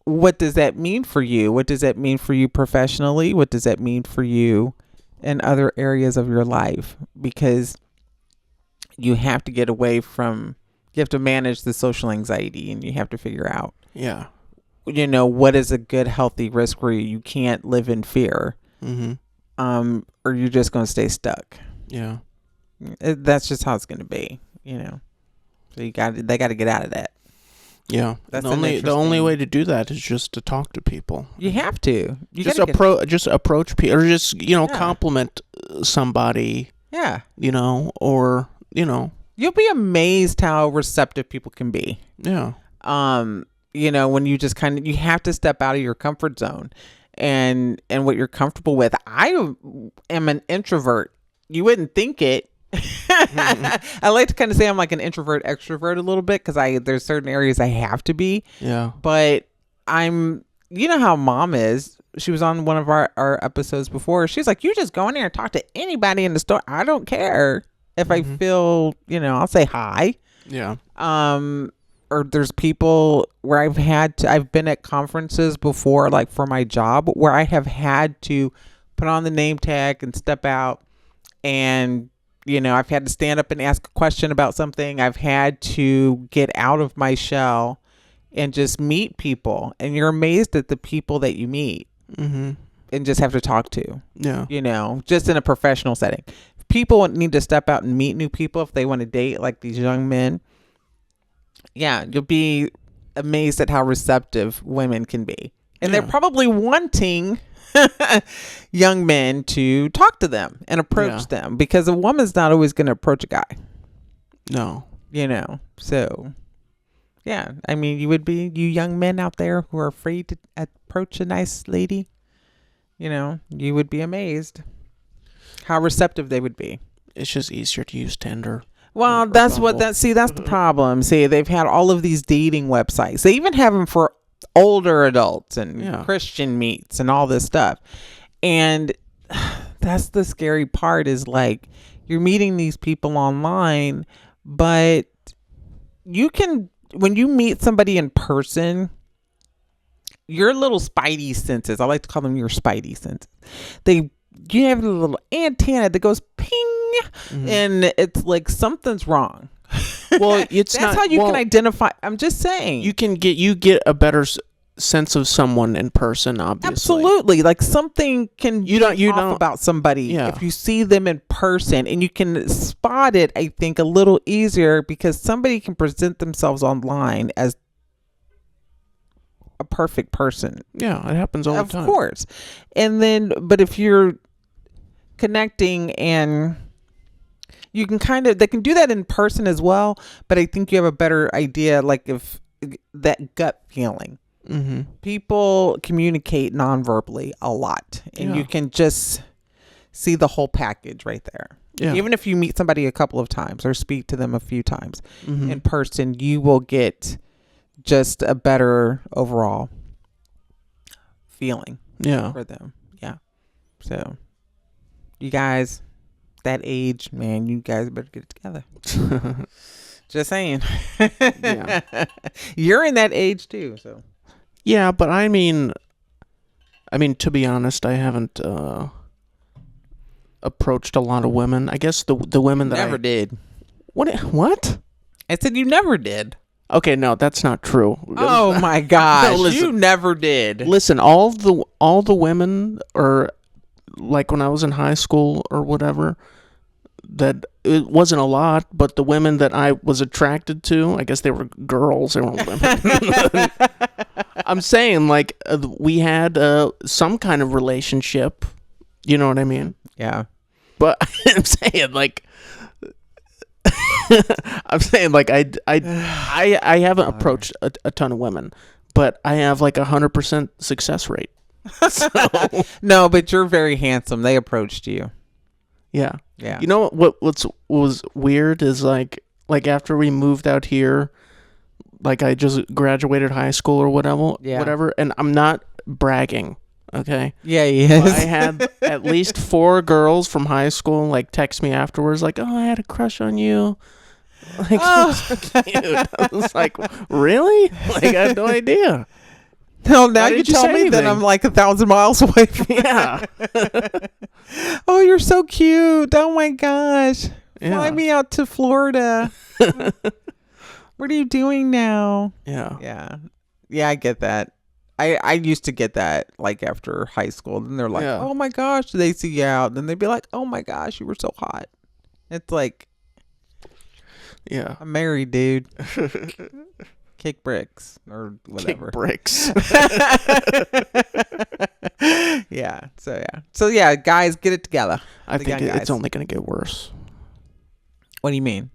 what does that mean for you? What does that mean for you professionally? What does that mean for you in other areas of your life? Because you have to get away from, you have to manage the social anxiety, and you have to figure out, what is a good, healthy risk where you can't live in fear. Or you're just going to stay stuck. Yeah. That's just how it's going to be, So they got to get out of that. Yeah. That's the only way to do that is just to talk to people. You have to. Just approach people, or just, compliment somebody. Yeah. Or, You'll be amazed how receptive people can be. Yeah. When you just you have to step out of your comfort zone and what you're comfortable with. I am an introvert. You wouldn't think it. I like to kind of say I'm like an introvert extrovert a little bit, because there's certain areas I have to be. Yeah. But I'm, how Mom is. She was on one of our episodes before. She's like, you just go in there and talk to anybody in the store. I don't care if I feel, I'll say hi. Yeah. Or there's people where I've been at conferences before, like for my job, where I have had to put on the name tag and step out, and I've had to stand up and ask a question about something. I've had to get out of my shell and just meet people, and you're amazed at the people that you meet and just have to talk to. Yeah. Just in a professional setting. People need to step out and meet new people if they want to date, like these young men. Yeah, you'll be amazed at how receptive women can be. And they're probably wanting young men to talk to them and approach them, because a woman's not always going to approach a guy. No. So, yeah. I mean, you young men out there who are afraid to approach a nice lady, you would be amazed how receptive they would be. It's just easier to use Tinder. Well, that's the problem. See, they've had all of these dating websites. They even have them for older adults and Christian meets and all this stuff. And that's the scary part, is like, you're meeting these people online, but when you meet somebody in person, your little spidey senses, I like to call them your spidey senses, you have a little antenna that goes ping, and it's like something's wrong. Well, that's how you can identify. I'm just saying, you get a better sense of someone in person. Obviously, absolutely. Like something can you don't about somebody if you see them in person, and you can spot it. I think a little easier, because somebody can present themselves online as a perfect person. Yeah, it happens all the time. Of course. And then, but if you're connecting, and you can they can do that in person as well, but I think you have a better idea, like, if that gut feeling. People communicate non-verbally a lot, and you can just see the whole package right there. Yeah. Even if you meet somebody a couple of times or speak to them a few times in person, you will get just a better overall feeling Yeah. for them. Yeah. So you guys, that age, man, you guys better get it together. Just saying. Yeah. You're in that age too, so. Yeah, but I mean, to be honest, I haven't approached a lot of women. I guess the women that never did. What? I said you never did. Okay, no, that's not true. Oh my gosh, No, listen. you never did. Listen, all the women, or like when I was in high school or whatever, that it wasn't a lot, but the women that I was attracted to, I guess they were girls, they weren't women. I'm saying, like, we had some kind of relationship, you know what I mean? Yeah. But I'm saying, like, I haven't approached a ton of women, but I have like 100% success rate. So, no, but you're very handsome. They approached you. Yeah. Yeah. You know what was weird is like after we moved out here, like I just graduated high school or whatever, and I'm not bragging, okay? Yeah, he is. I had at least 4 girls from high school like text me afterwards like, "Oh, I had a crush on you." Like, oh. So cute. I was like, "Really?" Like, I had no idea. No, now you tell me that I'm like 1,000 miles away from you. Yeah. Oh, you're so cute. Oh my gosh. Yeah. Fly me out to Florida. What are you doing now? Yeah. Yeah. Yeah, I get that. I used to get that like after high school. Then they're like, oh my gosh, they see you out. Then they'd be like, oh my gosh, you were so hot. It's like, yeah, I'm married, dude. Kick bricks or whatever. Kick bricks. Yeah. So yeah, guys, get it together. I think it's only going to get worse. What do you mean?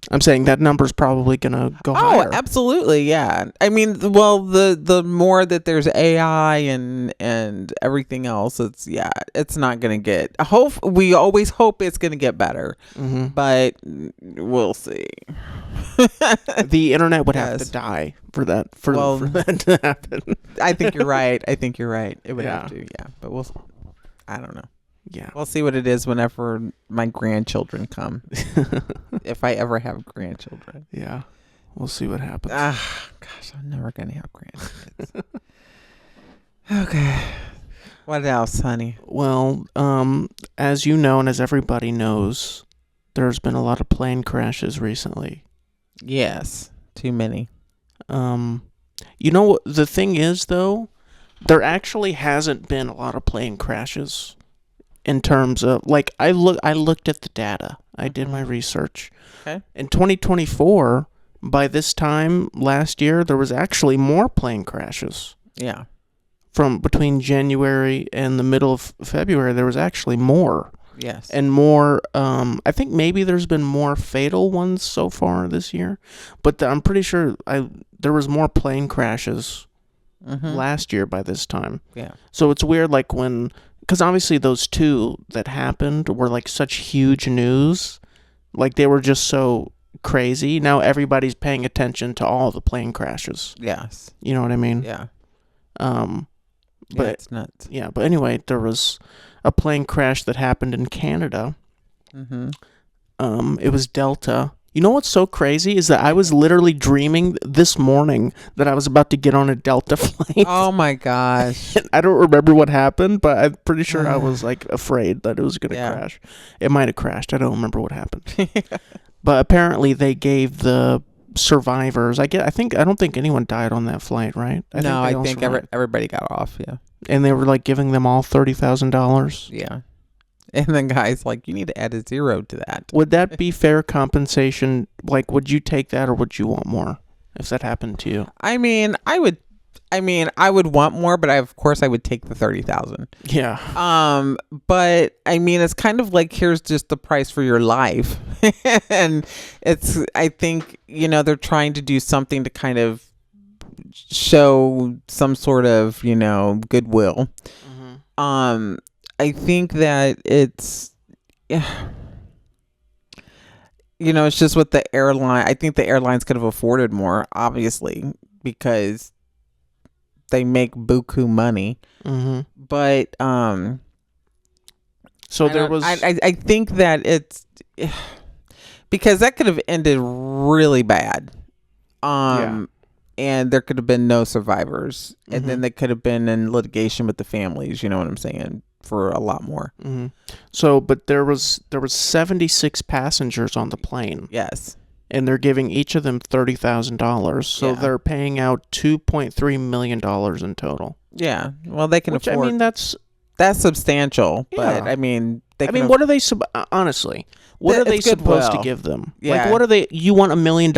I'm saying that number's probably going to go higher. Oh, absolutely, yeah. I mean, well, the more that there's AI and everything else, it's not going to get. We always hope it's going to get better, but we'll see. The internet would have to die for that to happen. I think you're right. It would have to, yeah. But I don't know. Yeah. We'll see what it is whenever my grandchildren come. If I ever have grandchildren. Yeah. We'll see what happens. Gosh, I'm never going to have grandkids. Okay. What else, honey? Well, as you know and as everybody knows, there's been a lot of plane crashes recently. Yes. Too many. You know what the thing is though? There actually hasn't been a lot of plane crashes. In terms of, like, I looked at the data. I did my research. Okay. In 2024, by this time last year, there was actually more plane crashes. Yeah. From between January and the middle of February, there was actually more. Yes. And more, I think maybe there's been more fatal ones so far this year. But I'm pretty sure there was more plane crashes last year by this time. Yeah. So it's weird, like, because obviously those 2 that happened were like such huge news. Like they were just so crazy. Now everybody's paying attention to all the plane crashes. Yes. You know what I mean? Yeah. But it's nuts. Yeah, but anyway, there was a plane crash that happened in Canada. It was Delta. You know what's so crazy is that I was literally dreaming this morning that I was about to get on a Delta flight. Oh my gosh. I don't remember what happened, but I'm pretty sure I was like afraid that it was going to crash. It might have crashed. I don't remember what happened. But apparently they gave the survivors. I don't think anyone died on that flight, right? I think everybody got off, yeah. And they were like giving them all $30,000. Yeah. And then guys, like, you need to add a 0 to that. Would that be fair compensation? Like, would you take that or would you want more if that happened to you? I mean, I would want more, but of course I would take the 30,000. Yeah. But I mean, it's kind of like, here's just the price for your life. And I think, they're trying to do something to kind of show some sort of, goodwill. I think that it's just with the airline. I think the airlines could have afforded more, obviously, because they make buku money. Mm-hmm. But so there was. I think that it's because that could have ended really bad. And there could have been no survivors, and then they could have been in litigation with the families. You know what I'm saying? For a lot more. Mm-hmm. So, but there was 76 passengers on the plane. Yes. And they're giving each of them $30,000. So they're paying out $2.3 million in total. Yeah. Well, they can afford. I mean, that's substantial. Yeah. But I mean, what are they? Honestly, what are they supposed to give them? Yeah. Like, what are they? You want $1 million?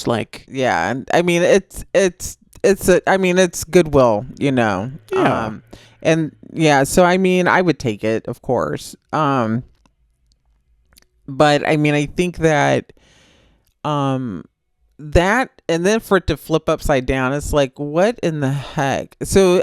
Like, yeah. I mean, it's goodwill. You know. Yeah. And yeah, so I mean, I would take it, of course. But I mean, I think that that, and then for it to flip upside down, it's like, what in the heck? So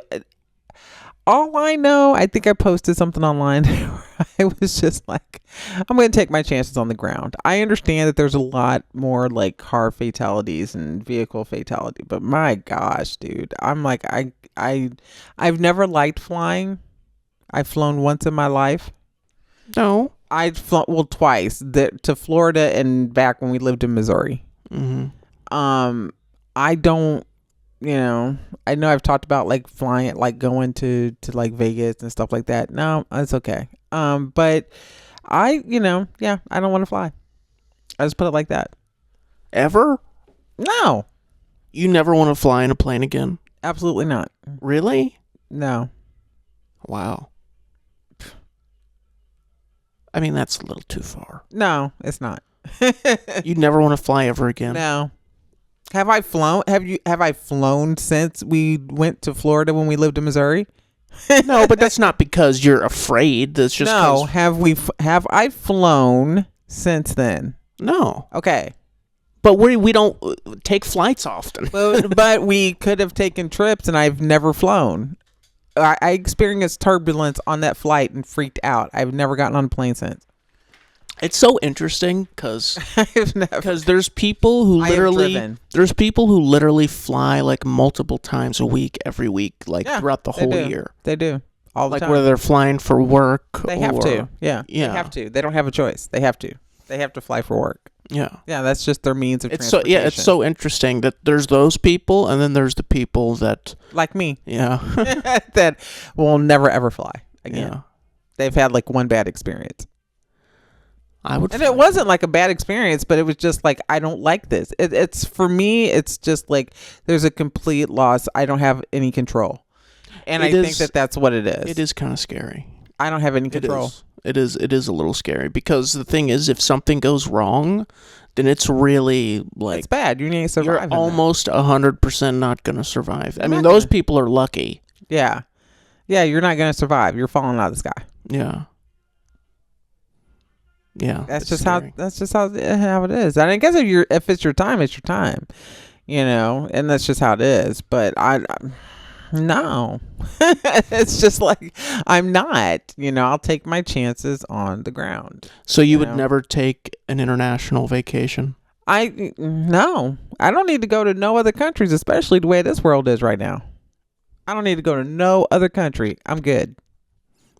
all I know, I think I posted something online where I was just like, I'm going to take my chances on the ground. I understand that there's a lot more like car fatalities and vehicle fatality, but my gosh, dude, I'm like, I've never liked flying. I've flown once in my life. No. I'd flown, well, twice, to Florida and back when we lived in Missouri. Mm-hmm. I don't, you know, I know I've talked about like flying, like going to like Vegas and stuff like that. No, it's okay. But I don't want to fly. I just put it like that. Ever? No. You never want to fly in a plane again? Absolutely not. Really? No. Wow. I mean, that's a little too far. No, it's not. You never want to fly ever again? No. Have I flown? Have I flown since we went to Florida when we lived in Missouri? No, but that's not because you're afraid. That's just no. Have I flown since then? No. Okay. But we don't take flights often. But we could have taken trips, and I've never flown. I experienced turbulence on that flight and freaked out. I've never gotten on a plane since. It's so interesting because there's people who literally fly like multiple times a week, every week, like throughout the whole year. They do all the time. Like whether they're flying for work, they have to. Yeah, they have to. They don't have a choice. They have to. They have to fly for work. Yeah, yeah. That's just their means of transportation. It's so interesting that there's those people, and then there's the people that like me. Yeah, that will never ever fly again. Yeah. They've had like one bad experience. And it wasn't like a bad experience, but it was just like, I don't like this. It's for me, it's just like there's a complete loss. I don't have any control. And I think that's what it is. It is kind of scary. I don't have any control. It is a little scary because the thing is, if something goes wrong, then it's really like, it's bad. You need to survive. You're almost 100% not going to survive. I mean, those people are lucky. Yeah. Yeah. You're not going to survive. You're falling out of the sky. Yeah. Yeah, that's just how it is. And I guess if it's your time, it's your time, you know. And that's just how it is. But no, it's just like I'm not. You know, I'll take my chances on the ground. So you would never take an international vacation? No, I don't need to go to no other countries, especially the way this world is right now. I don't need to go to no other country. I'm good.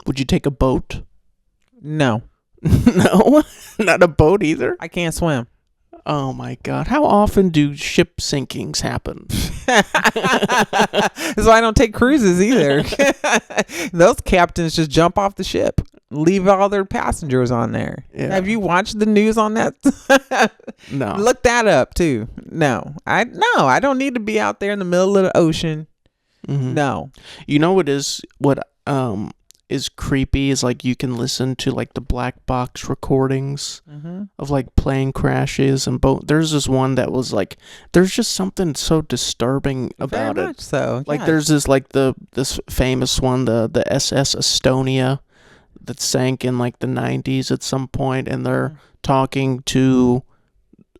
Would you take a boat? No. No, not a boat either. I can't swim. Oh my God. How often do ship sinkings happen? So I don't take cruises either. Those captains just jump off the ship, leave all their passengers on there. Yeah. Have you watched the news on that? No. Look that up too. No, I don't need to be out there in the middle of the ocean. Mm-hmm. No. You know what is creepy is like you can listen to like the black box recordings of like plane crashes and boat. There's this one that was like, there's just something so disturbing about Very much so. Like there's this like this famous one, the SS Estonia that sank in like the 90s at some point, and they're talking to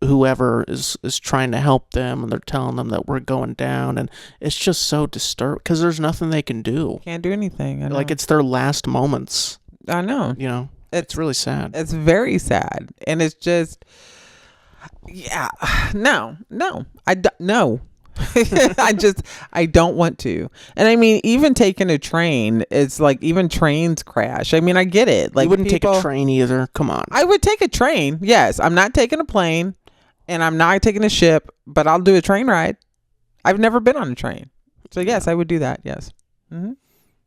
whoever is trying to help them, and they're telling them that we're going down, and it's just so disturbing because there's nothing they can do. Can't do anything. I know. Like it's their last moments. I know. You know, it's really sad. It's very sad, and it's just, no, no. I don't want to. And I mean, even taking a train, it's like even trains crash. I mean, I get it. Like, you wouldn't take a train either. Come on. I would take a train. Yes. I'm not taking a plane and I'm not taking a ship, but I'll do a train ride. I've never been on a train. So yes, I would do that. Yes. Mm-hmm.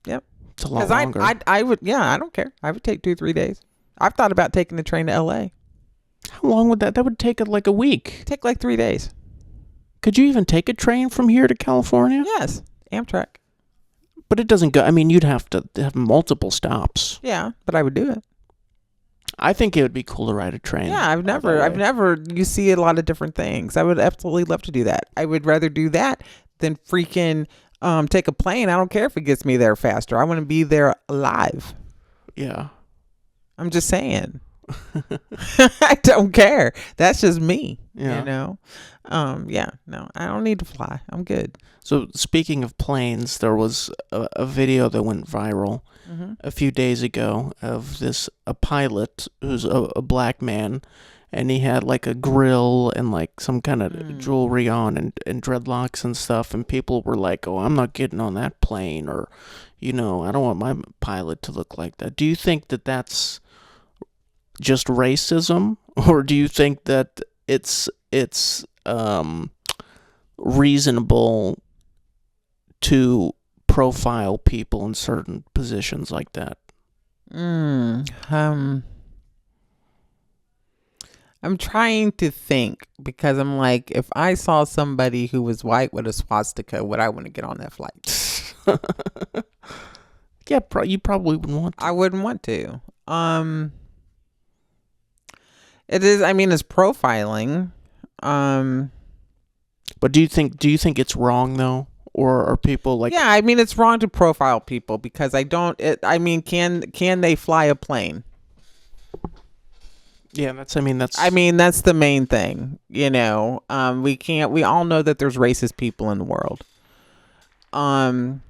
Yep. It's a lot longer. I would, I don't care. I would take 2-3 days. I've thought about taking the train to LA. How long would that would take like a week? Take like 3 days. Could you even take a train from here to California? Yes. Amtrak. But it doesn't go. I mean, you'd have to have multiple stops. Yeah, but I would do it. I think it would be cool to ride a train. Yeah, I've never, you see a lot of different things. I would absolutely love to do that. I would rather do that than freaking take a plane. I don't care if it gets me there faster. I want to be there alive. Yeah. I'm just saying. I don't care. That's just me. Yeah. You know? No, I don't need to fly. I'm good. So speaking of planes, there was a video that went viral a few days ago of a pilot who's a black man, and he had like a grill and like some kind of jewelry on and dreadlocks and stuff, and people were like, oh, I'm not getting on that plane, or, I don't want my pilot to look like that. Do you think that that's just racism, or do you think that it's reasonable to profile people in certain positions like that? I'm trying to think, because I'm like, if I saw somebody who was white with a swastika, would I want to get on that flight? Yeah, you probably wouldn't want to. I wouldn't want to. It is. I mean, it's profiling. But do you think it's wrong though, or are people like? Yeah, I mean, it's wrong to profile people, because I mean, can they fly a plane? Yeah, that's the main thing. We can't. We all know that there's racist people in the world. And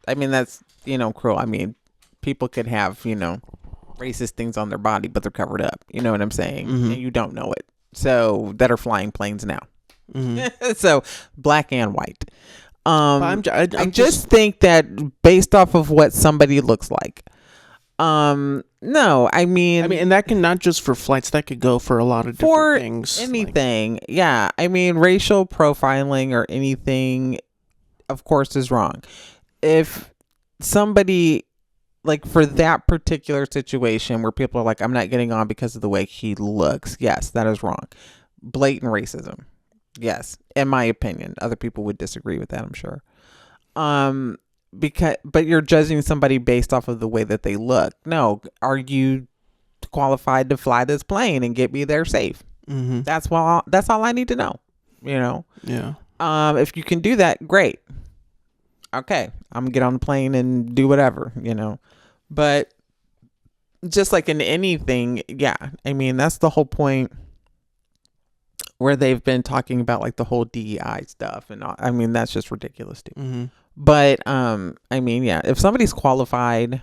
I mean, that's cruel. I mean, people could have racist things on their body, but they're covered up. You know what I'm saying? Mm-hmm. And you don't know it. So that are flying planes now. Mm-hmm. So black and white. I'm I just think that based off of what somebody looks like. No, I mean, and that can not just for flights, that could go for a lot of different things. Anything. Yeah. I mean, racial profiling or anything, of course, is wrong. If somebody, like, for that particular situation where people are like, I'm not getting on because of the way he looks. Yes, that is wrong. Blatant racism. Yes. In my opinion, other people would disagree with that, I'm sure. But you're judging somebody based off of the way that they look. No, are you qualified to fly this plane and get me there safe? Mm-hmm. That's all I need to know. Yeah. If you can do that, great. Okay, I'm gonna get on the plane and do whatever. But just like in anything, yeah. I mean, that's the whole point. Where they've been talking about like the whole DEI stuff, and I mean, that's just ridiculous too. Mm-hmm. But I mean, yeah, if somebody's qualified,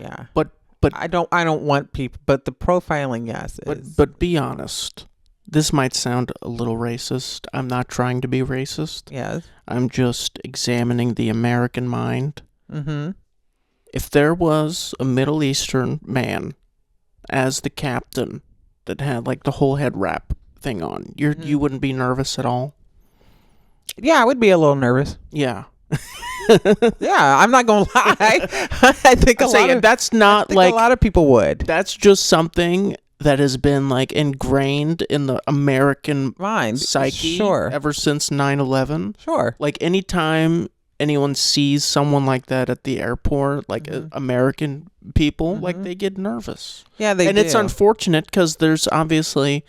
yeah. But I don't want people. But the profiling, yes. But be honest. This might sound a little racist. I'm not trying to be racist. Yes. I'm just examining the American mind. Mm-hmm. If there was a Middle Eastern man as the captain that had like the whole head wrap thing on, you wouldn't be nervous at all? Yeah, I would be a little nervous. Yeah. Yeah, I'm not gonna lie. I think a lot of people would. That's just something that has been like ingrained in the American mind psyche sure. ever since 9/11. Sure. Like anytime anyone sees someone like that at the airport, like American people, like they get nervous. Yeah, they do. And it's unfortunate because there's obviously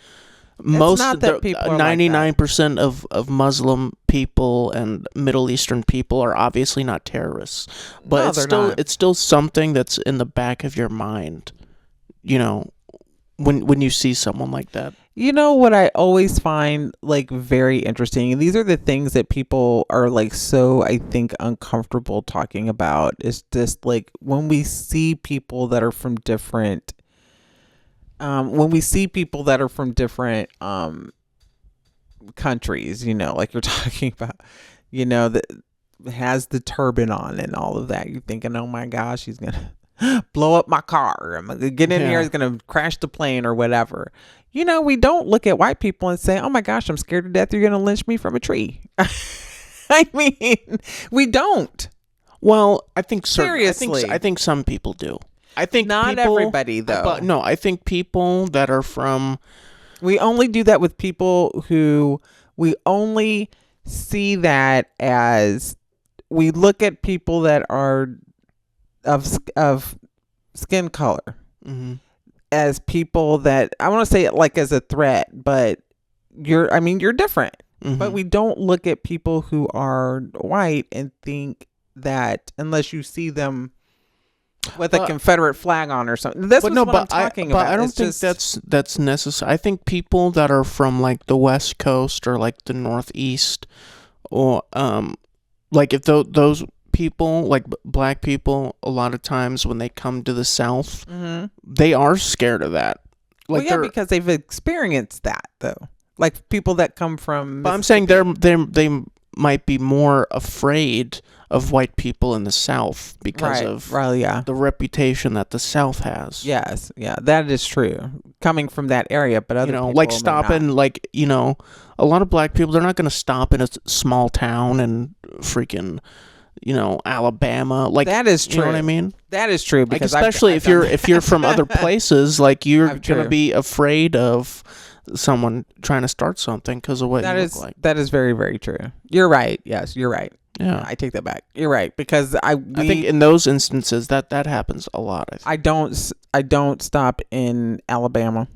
most 99% of Muslim people and Middle Eastern people are obviously not terrorists, but it's still something that's in the back of your mind, when you see someone like that. You know what I always find like very interesting, and these are the things that people are like so, I think, uncomfortable talking about, is just like when we see people that are from different when we see people that are from different countries, like you're talking about, that has the turban on and all of that, you're thinking, oh my gosh, he's gonna blow up my car, I'm gonna get in here, he's gonna crash the plane or whatever. We don't look at white people and say, oh my gosh, I'm scared to death, you're gonna lynch me from a tree. I mean, we don't. Well, I think seriously, I think some people do. I think not everybody though. But no, I think people that are from. We only do that with people who we only see that as, we look at people that are of skin color as people that, I want to say it like as a threat, but you're different. But we don't look at people who are white and think that, unless you see them with a Confederate flag on or something. That's what I'm talking about. But I don't think that's necessary. I think people that are from like the West Coast or like the Northeast, or like if those people, like black people, a lot of times when they come to the South, they are scared of that. Like, because they've experienced that though. Like people that come from. But I'm saying they might be more afraid of white people in the South because of the reputation that the South has. Yes, yeah, that is true. Coming from that area, but other people like stopping, like, a lot of black people, they're not going to stop in a small town in freaking, Alabama. Like, that is true. You know what I mean? That is true, because like, especially if you're from other places, like you're going to be afraid of someone trying to start something because of what you look like. That is very, very true. You're right. Yes, you're right. Yeah, I take that back. You're right, because I think in those instances that happens a lot. I don't stop in Alabama,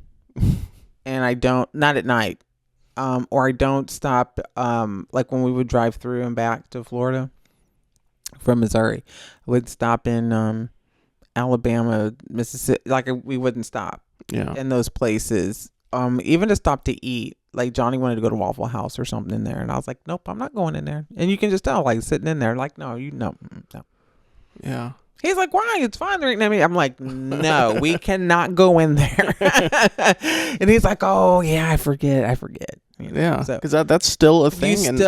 and I don't, not at night, or I don't stop like when we would drive through and back to Florida from Missouri. I would stop in Alabama, Mississippi. Like, we wouldn't stop in those places. Even to stop to eat, like Johnny wanted to go to Waffle House or something in there, and I was like, nope, I'm not going in there. And you can just tell, like, sitting in there, like, no. Yeah. He's like, why? It's fine. They're eating at me. I'm like, no, we cannot go in there. And he's like, oh yeah, I forget. Yeah, because that's still a thing, and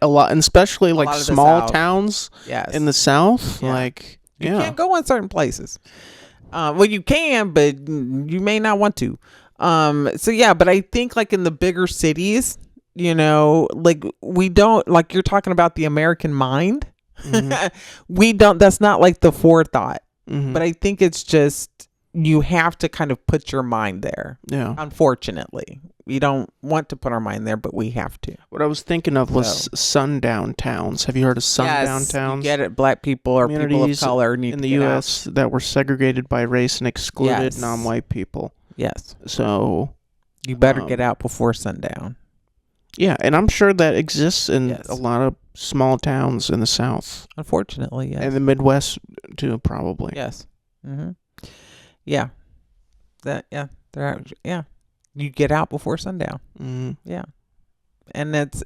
a lot, and especially like small towns in the South. Yeah. Like, you can't go in certain places. Well, you can, but you may not want to. So yeah, but I think like in the bigger cities, like we don't, like you're talking about the American mind. We don't, that's not like the forethought, but I think it's just, you have to kind of put your mind there. Yeah. Unfortunately, we don't want to put our mind there, but we have to. What I was thinking of was sundown towns. Have you heard of sundown towns? You get it. Black people or people of color need in the U.S. that were segregated by race and excluded non-white people. Yes. So you better get out before sundown. Yeah, and I'm sure that exists in a lot of small towns in the South. Unfortunately, yes. And the Midwest too, probably. Yes. Yeah. You get out before sundown. Yeah. And this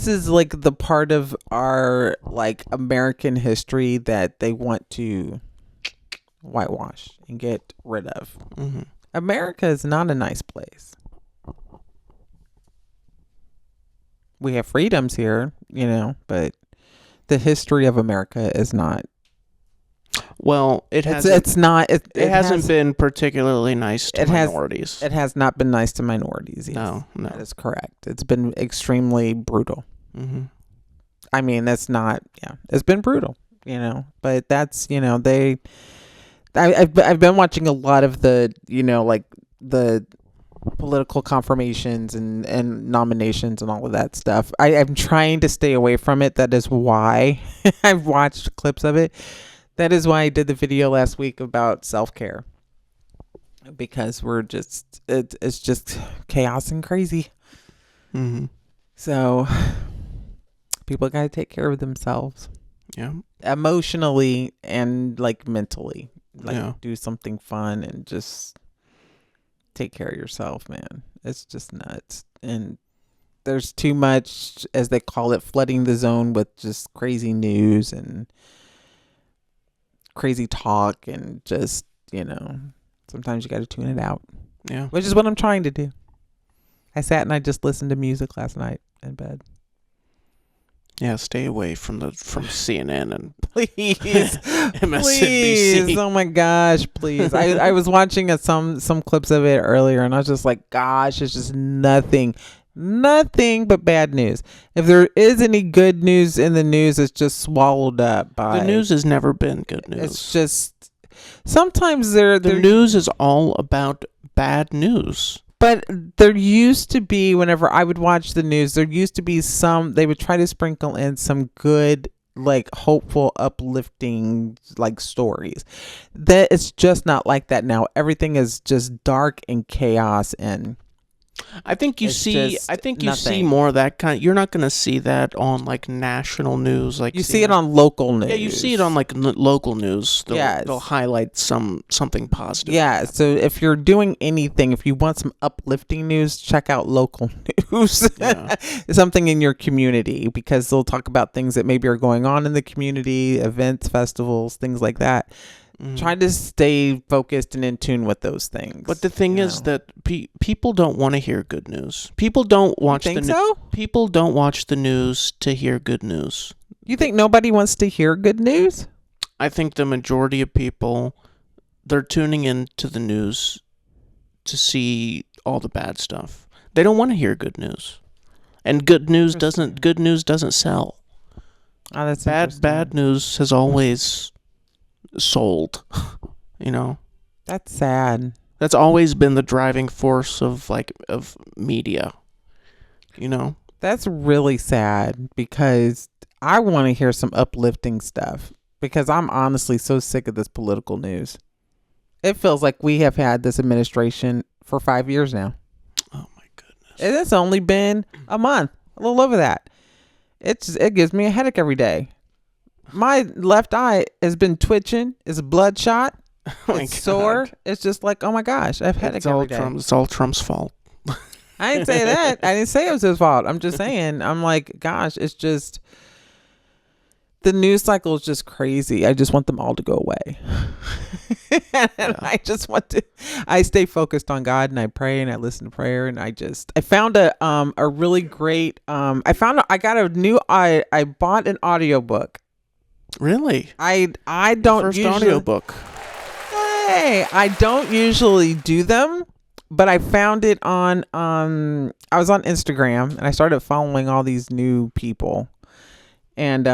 is like the part of our like American history that they want to whitewash and get rid of. America is not a nice place. We have freedoms here, but the history of America is not. Well, it hasn't been particularly nice to minorities. It has not been nice to minorities. Yes. No, that is correct. It's been extremely brutal. I mean, that's not. Yeah, it's been brutal. But that's I've been watching a lot of the like the political confirmations and nominations and all of that stuff. I'm trying to stay away from it. That is why I've watched clips of it. That is why I did the video last week about self-care, because it's just chaos and crazy. So people got to take care of themselves. Yeah. Emotionally and like mentally. Like do something fun and just take care of yourself, man. It's just nuts. And there's too much, as they call it, flooding the zone with just crazy news and crazy talk and just, Sometimes you got to tune it out. Yeah. Which is what I'm trying to do. I sat and I just listened to music last night in bed. Yeah, stay away from CNN and please, MSNBC. Please, oh my gosh, please. I was watching some clips of it earlier, and I was just like, gosh, it's just nothing but bad news. If there is any good news in the news, it's just swallowed up by the news. Has never been good news. It's just sometimes the news is all about bad news. But there used to be, whenever I would watch the news, there used to be they would try to sprinkle in some good, like hopeful, uplifting, like stories. That it's just not like that now. Everything is just dark and chaos, and I think you see more of that kind. You're not going to see that on like national news. Like you see it on local news. Yeah, you see it on like local news. They'll highlight something positive. Yeah. So if you're doing anything, if you want some uplifting news, check out local news. Yeah. Something in your community, because they'll talk about things that maybe are going on in the community, events, festivals, things like that. Try to stay focused and in tune with those things. But the thing is that people don't want to hear good news. People don't watch People don't watch the news to hear good news. You think nobody wants to hear good news? I think the majority of people, they're tuning into the news to see all the bad stuff. They don't want to hear good news. And good news doesn't sell. Oh, that's bad news has always sold. That's sad. That's always been the driving force of media. That's really sad, because I want to hear some uplifting stuff, because I'm honestly so sick of this political news. It feels like we have had this administration for 5 years now. Oh my goodness. And it's only been a month, a little over that. It gives me a headache every day. My left eye has been twitching. It's bloodshot. It's sore. It's just like, oh my gosh, I've had it every day. It's all Trump's fault. I didn't say that. I didn't say it was his fault. I'm just saying, I'm like, gosh, it's just, the news cycle is just crazy. I just want them all to go away. And I stay focused on God, and I pray and I listen to prayer, and I found a really great, I bought an audiobook. Really? I don't First usually audiobook. Hey, I don't usually do them, but I found it on I was on Instagram, and I started following all these new people, and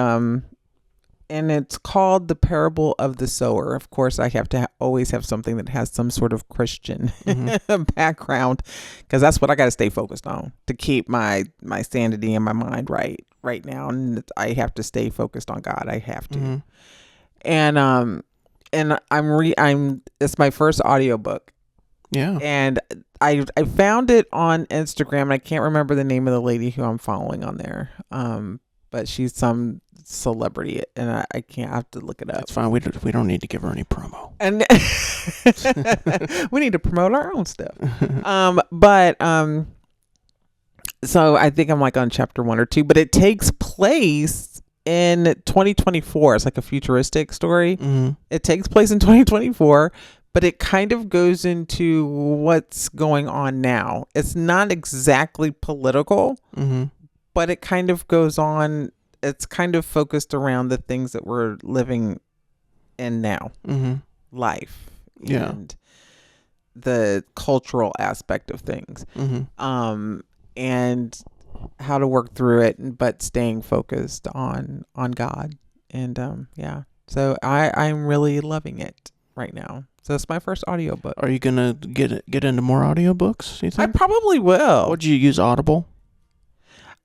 it's called The Parable of the Sower. Of course, I have to always have something that has some sort of Christian background, because that's what I got to stay focused on to keep my sanity and my mind right now. And I have to stay focused on God. I have to. And it's my first audiobook. Yeah. And I found it on Instagram. I can't remember the name of the lady who I'm following on there. But she's some celebrity, and I have to look it up. It's fine. We don't need to give her any promo. And we need to promote our own stuff. So I think I'm like on chapter 1 or 2, but it takes place in 2024. It's like a futuristic story. It takes place in 2024, but it kind of goes into what's going on now. It's not exactly political, but it kind of goes on. It's kind of focused around the things that we're living in now, life, and the cultural aspect of things, and how to work through it, but staying focused on God. And so I'm really loving it right now. So it's my first audiobook. Are you gonna get into more audiobooks, you think? I probably will. Would you use Audible?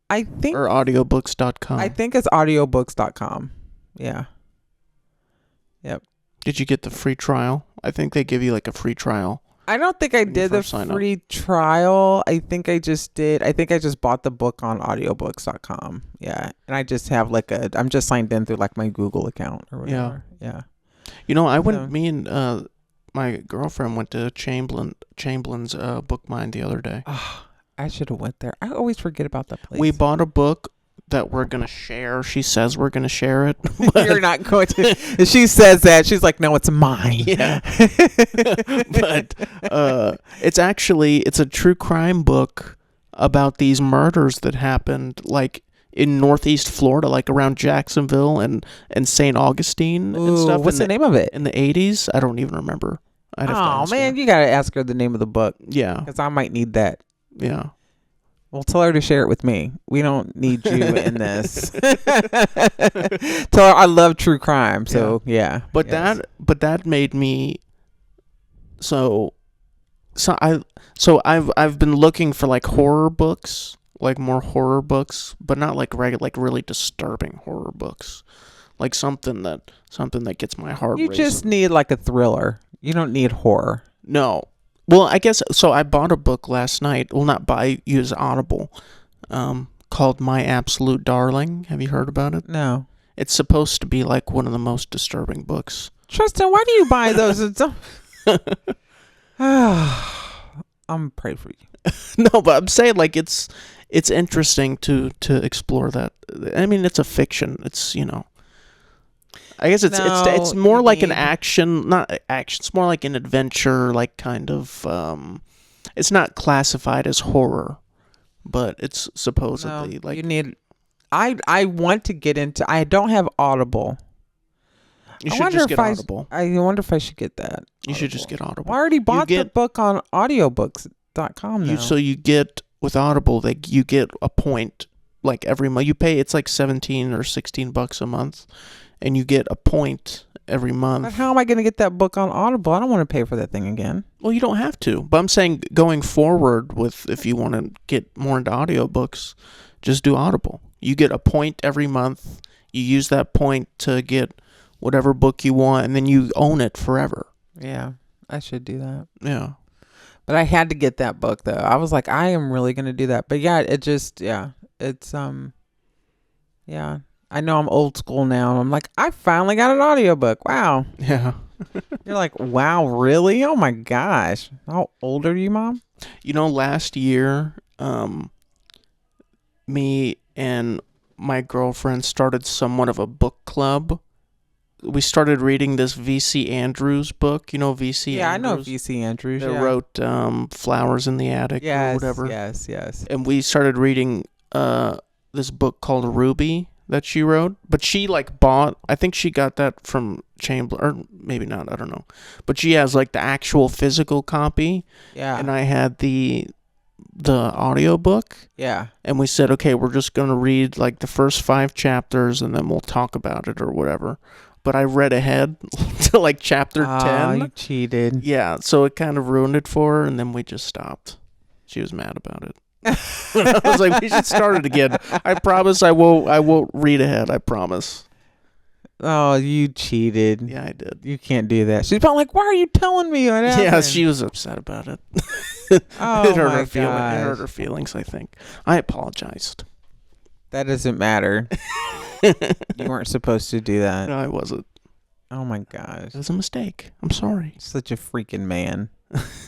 I think, or audiobooks.com. I think it's audiobooks.com. Yeah. Yep. Did you get the free trial? I think they give you like a free trial. I don't think I did the free trial. I think I just bought the book on audiobooks.com. Yeah. And I just have I'm just signed in through like my Google account or whatever. Yeah. Me and my girlfriend went to Chamberlain's Book Mine the other day. Oh, I should have went there. I always forget about that place. We bought a book that we're gonna share. She says we're gonna share it. You're not going to. If she says that, she's like, no, it's mine. Yeah. But it's a true crime book about these murders that happened like in Northeast Florida, like around Jacksonville and St. Augustine and stuff. What's the name of it? In the 80s? I don't even remember. I'd have to ask man, her. you gotta ask her the name of the book. Yeah. Because I might need that. Yeah. Well, tell her to share it with me. We don't need you in this. Tell her I love true crime. So yeah. But that made me I've been looking for like horror books, like more horror books, but not like regular, like really disturbing horror books, like something that gets my heart racing. You just need like a thriller. You don't need horror. No. Well, I guess so. I bought a book last night. Well, not buy, use Audible, called My Absolute Darling. Have you heard about it? No. It's supposed to be like one of the most disturbing books. Tristan, why do you buy those? I'm praying for you. No, but I'm saying like it's interesting to explore that. I mean, it's a fiction. It's, I guess it's more like an action, not action. It's more like an adventure, like kind of. It's not classified as horror, but it's supposedly like you need. I want to get into. I don't have Audible. You should just get Audible. I wonder if I should get that. You should just get Audible. I already bought the book on audiobooks.com now. So you get with Audible, you get a point like every month. You pay, it's like $17 or $16 a month, and you get a point every month. But how am I going to get that book on Audible? I don't want to pay for that thing again. Well, you don't have to. But I'm saying going forward if you want to get more into audiobooks, just do Audible. You get a point every month. You use that point to get whatever book you want, and then you own it forever. Yeah, I should do that. Yeah. But I had to get that book, though. I was like, I am really going to do that. But yeah, it's, yeah. I know I'm old school now. And I'm like, I finally got an audiobook. Wow. Yeah. You're like, wow, really? Oh my gosh. How old are you, Mom? Last year, me and my girlfriend started somewhat of a book club. We started reading this V.C. Andrews book. You know V.C. Yeah, Andrews? I know V.C. Andrews. They wrote Flowers in the Attic or whatever. Yes. And we started reading this book called Ruby that she wrote. But she bought, I think she got that from Chamber, or maybe not, I don't know. But she has the actual physical copy. Yeah. And I had the audiobook. Yeah. And we said, okay, we're just going to read the first 5 chapters and then we'll talk about it or whatever. But I read ahead to chapter 10. Oh, you cheated. Yeah, so it kind of ruined it for her, and then we just stopped. She was mad about it. I was like, we should start it again. I promise I won't read ahead, I promise. Oh, you cheated. Yeah, I did. You can't do that. She's probably like, why are you telling me what happened? Yeah, she was upset about it. Oh, it hurt my her feelings. gosh. It hurt her feelings, I think. I apologized. That doesn't matter. You weren't supposed to do that. No, I wasn't. Oh my gosh. It was a mistake. I'm sorry. Such a freaking man.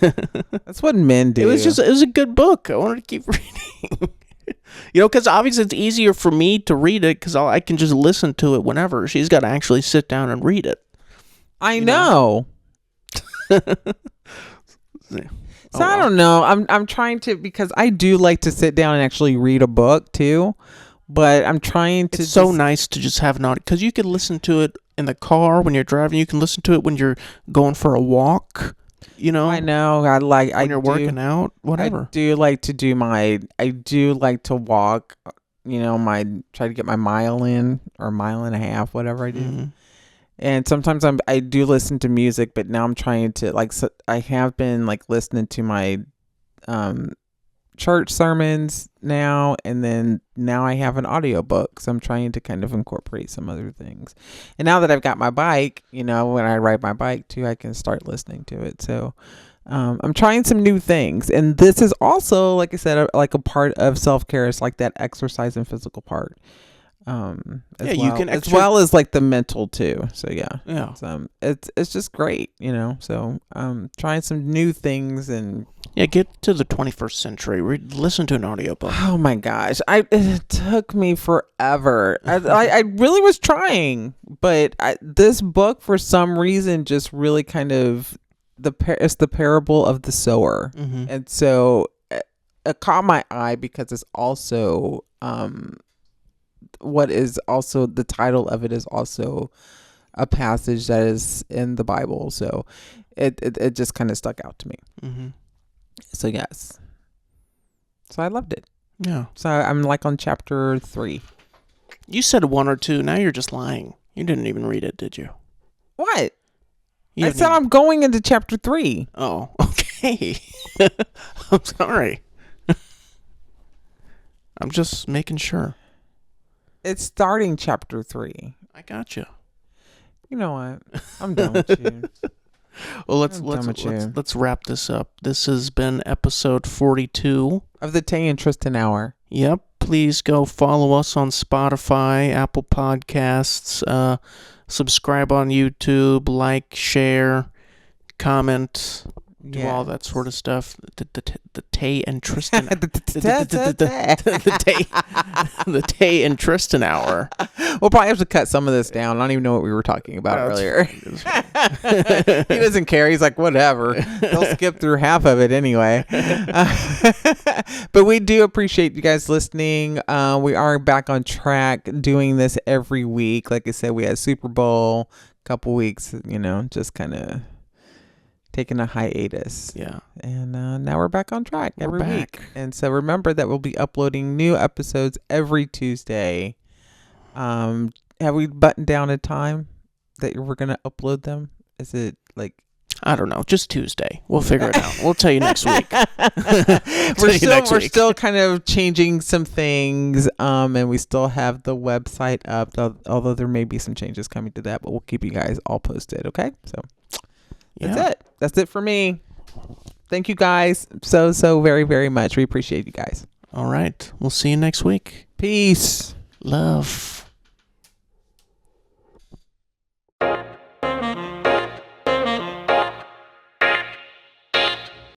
That's what men do. It was a good book. I wanted to keep reading. Because obviously it's easier for me to read it because I can just listen to it whenever. She's got to actually sit down and read it. I know. So I don't know. I'm trying to, because I do like to sit down and actually read a book too. But I'm trying to. It's so nice to just have an audio, because you can listen to it in the car when you're driving. You can listen to it when you're going for a walk. I know. When you're working out, whatever. I do like to walk. Try to get my mile in, or mile and a half, whatever I do. Mm-hmm. And sometimes I do listen to music, but now I'm trying to I have been listening to my church sermons now, and then now I have an audiobook, so I'm trying to kind of incorporate some other things. And now that I've got my bike, when I ride my bike too, I can start listening to it. So I'm trying some new things, and this is also, like I said, a part of self-care. It's like that exercise and physical part. You can as well as like the mental too. So yeah, it's just great, So trying some new things and get to the 21st century. Listen to an audiobook. Oh my gosh, it took me forever. I really was trying, but this book for some reason just really kind of it's the parable of the sower, and so it caught my eye because it's also what is also the title of it is also a passage that is in the Bible, so it just kind of stuck out to me. So yes, so I loved it. Yeah. So I'm like on chapter 3. You said 1 or 2. Now you're just lying. You didn't even read it, did you? What? I said I'm going into chapter 3. Oh, okay. I'm sorry. I'm just making sure. It's starting chapter 3. I got you. You know what? I'm done with you. Well, let's wrap this up. This has been episode 42 of the Tay and Tristan Hour. Yep. Please go follow us on Spotify, Apple Podcasts, subscribe on YouTube, like, share, comment, do all that sort of stuff. The Tay and Tristan, the Tay and Tristan Hour. We'll probably have to cut some of this down. I don't even know what we were talking about earlier. He doesn't care. He's like, whatever. He'll skip through half of it anyway. But we do appreciate you guys listening. We are back on track doing this every week. Like I said, we had Super Bowl, a couple weeks, just kind of taking a hiatus. Yeah. And now we're back on track every week. And so remember that we'll be uploading new episodes every Tuesday. Have we buttoned down a time that we're going to upload them? Is it like... I don't know. Just Tuesday. We'll figure it out. We'll tell you next week. We're still kind of changing some things. And we still have the website up, although there may be some changes coming to that, but we'll keep you guys all posted. Okay. So that's it. That's it for me. Thank you guys so very, very much. We appreciate you guys. All right. We'll see you next week. Peace. Love.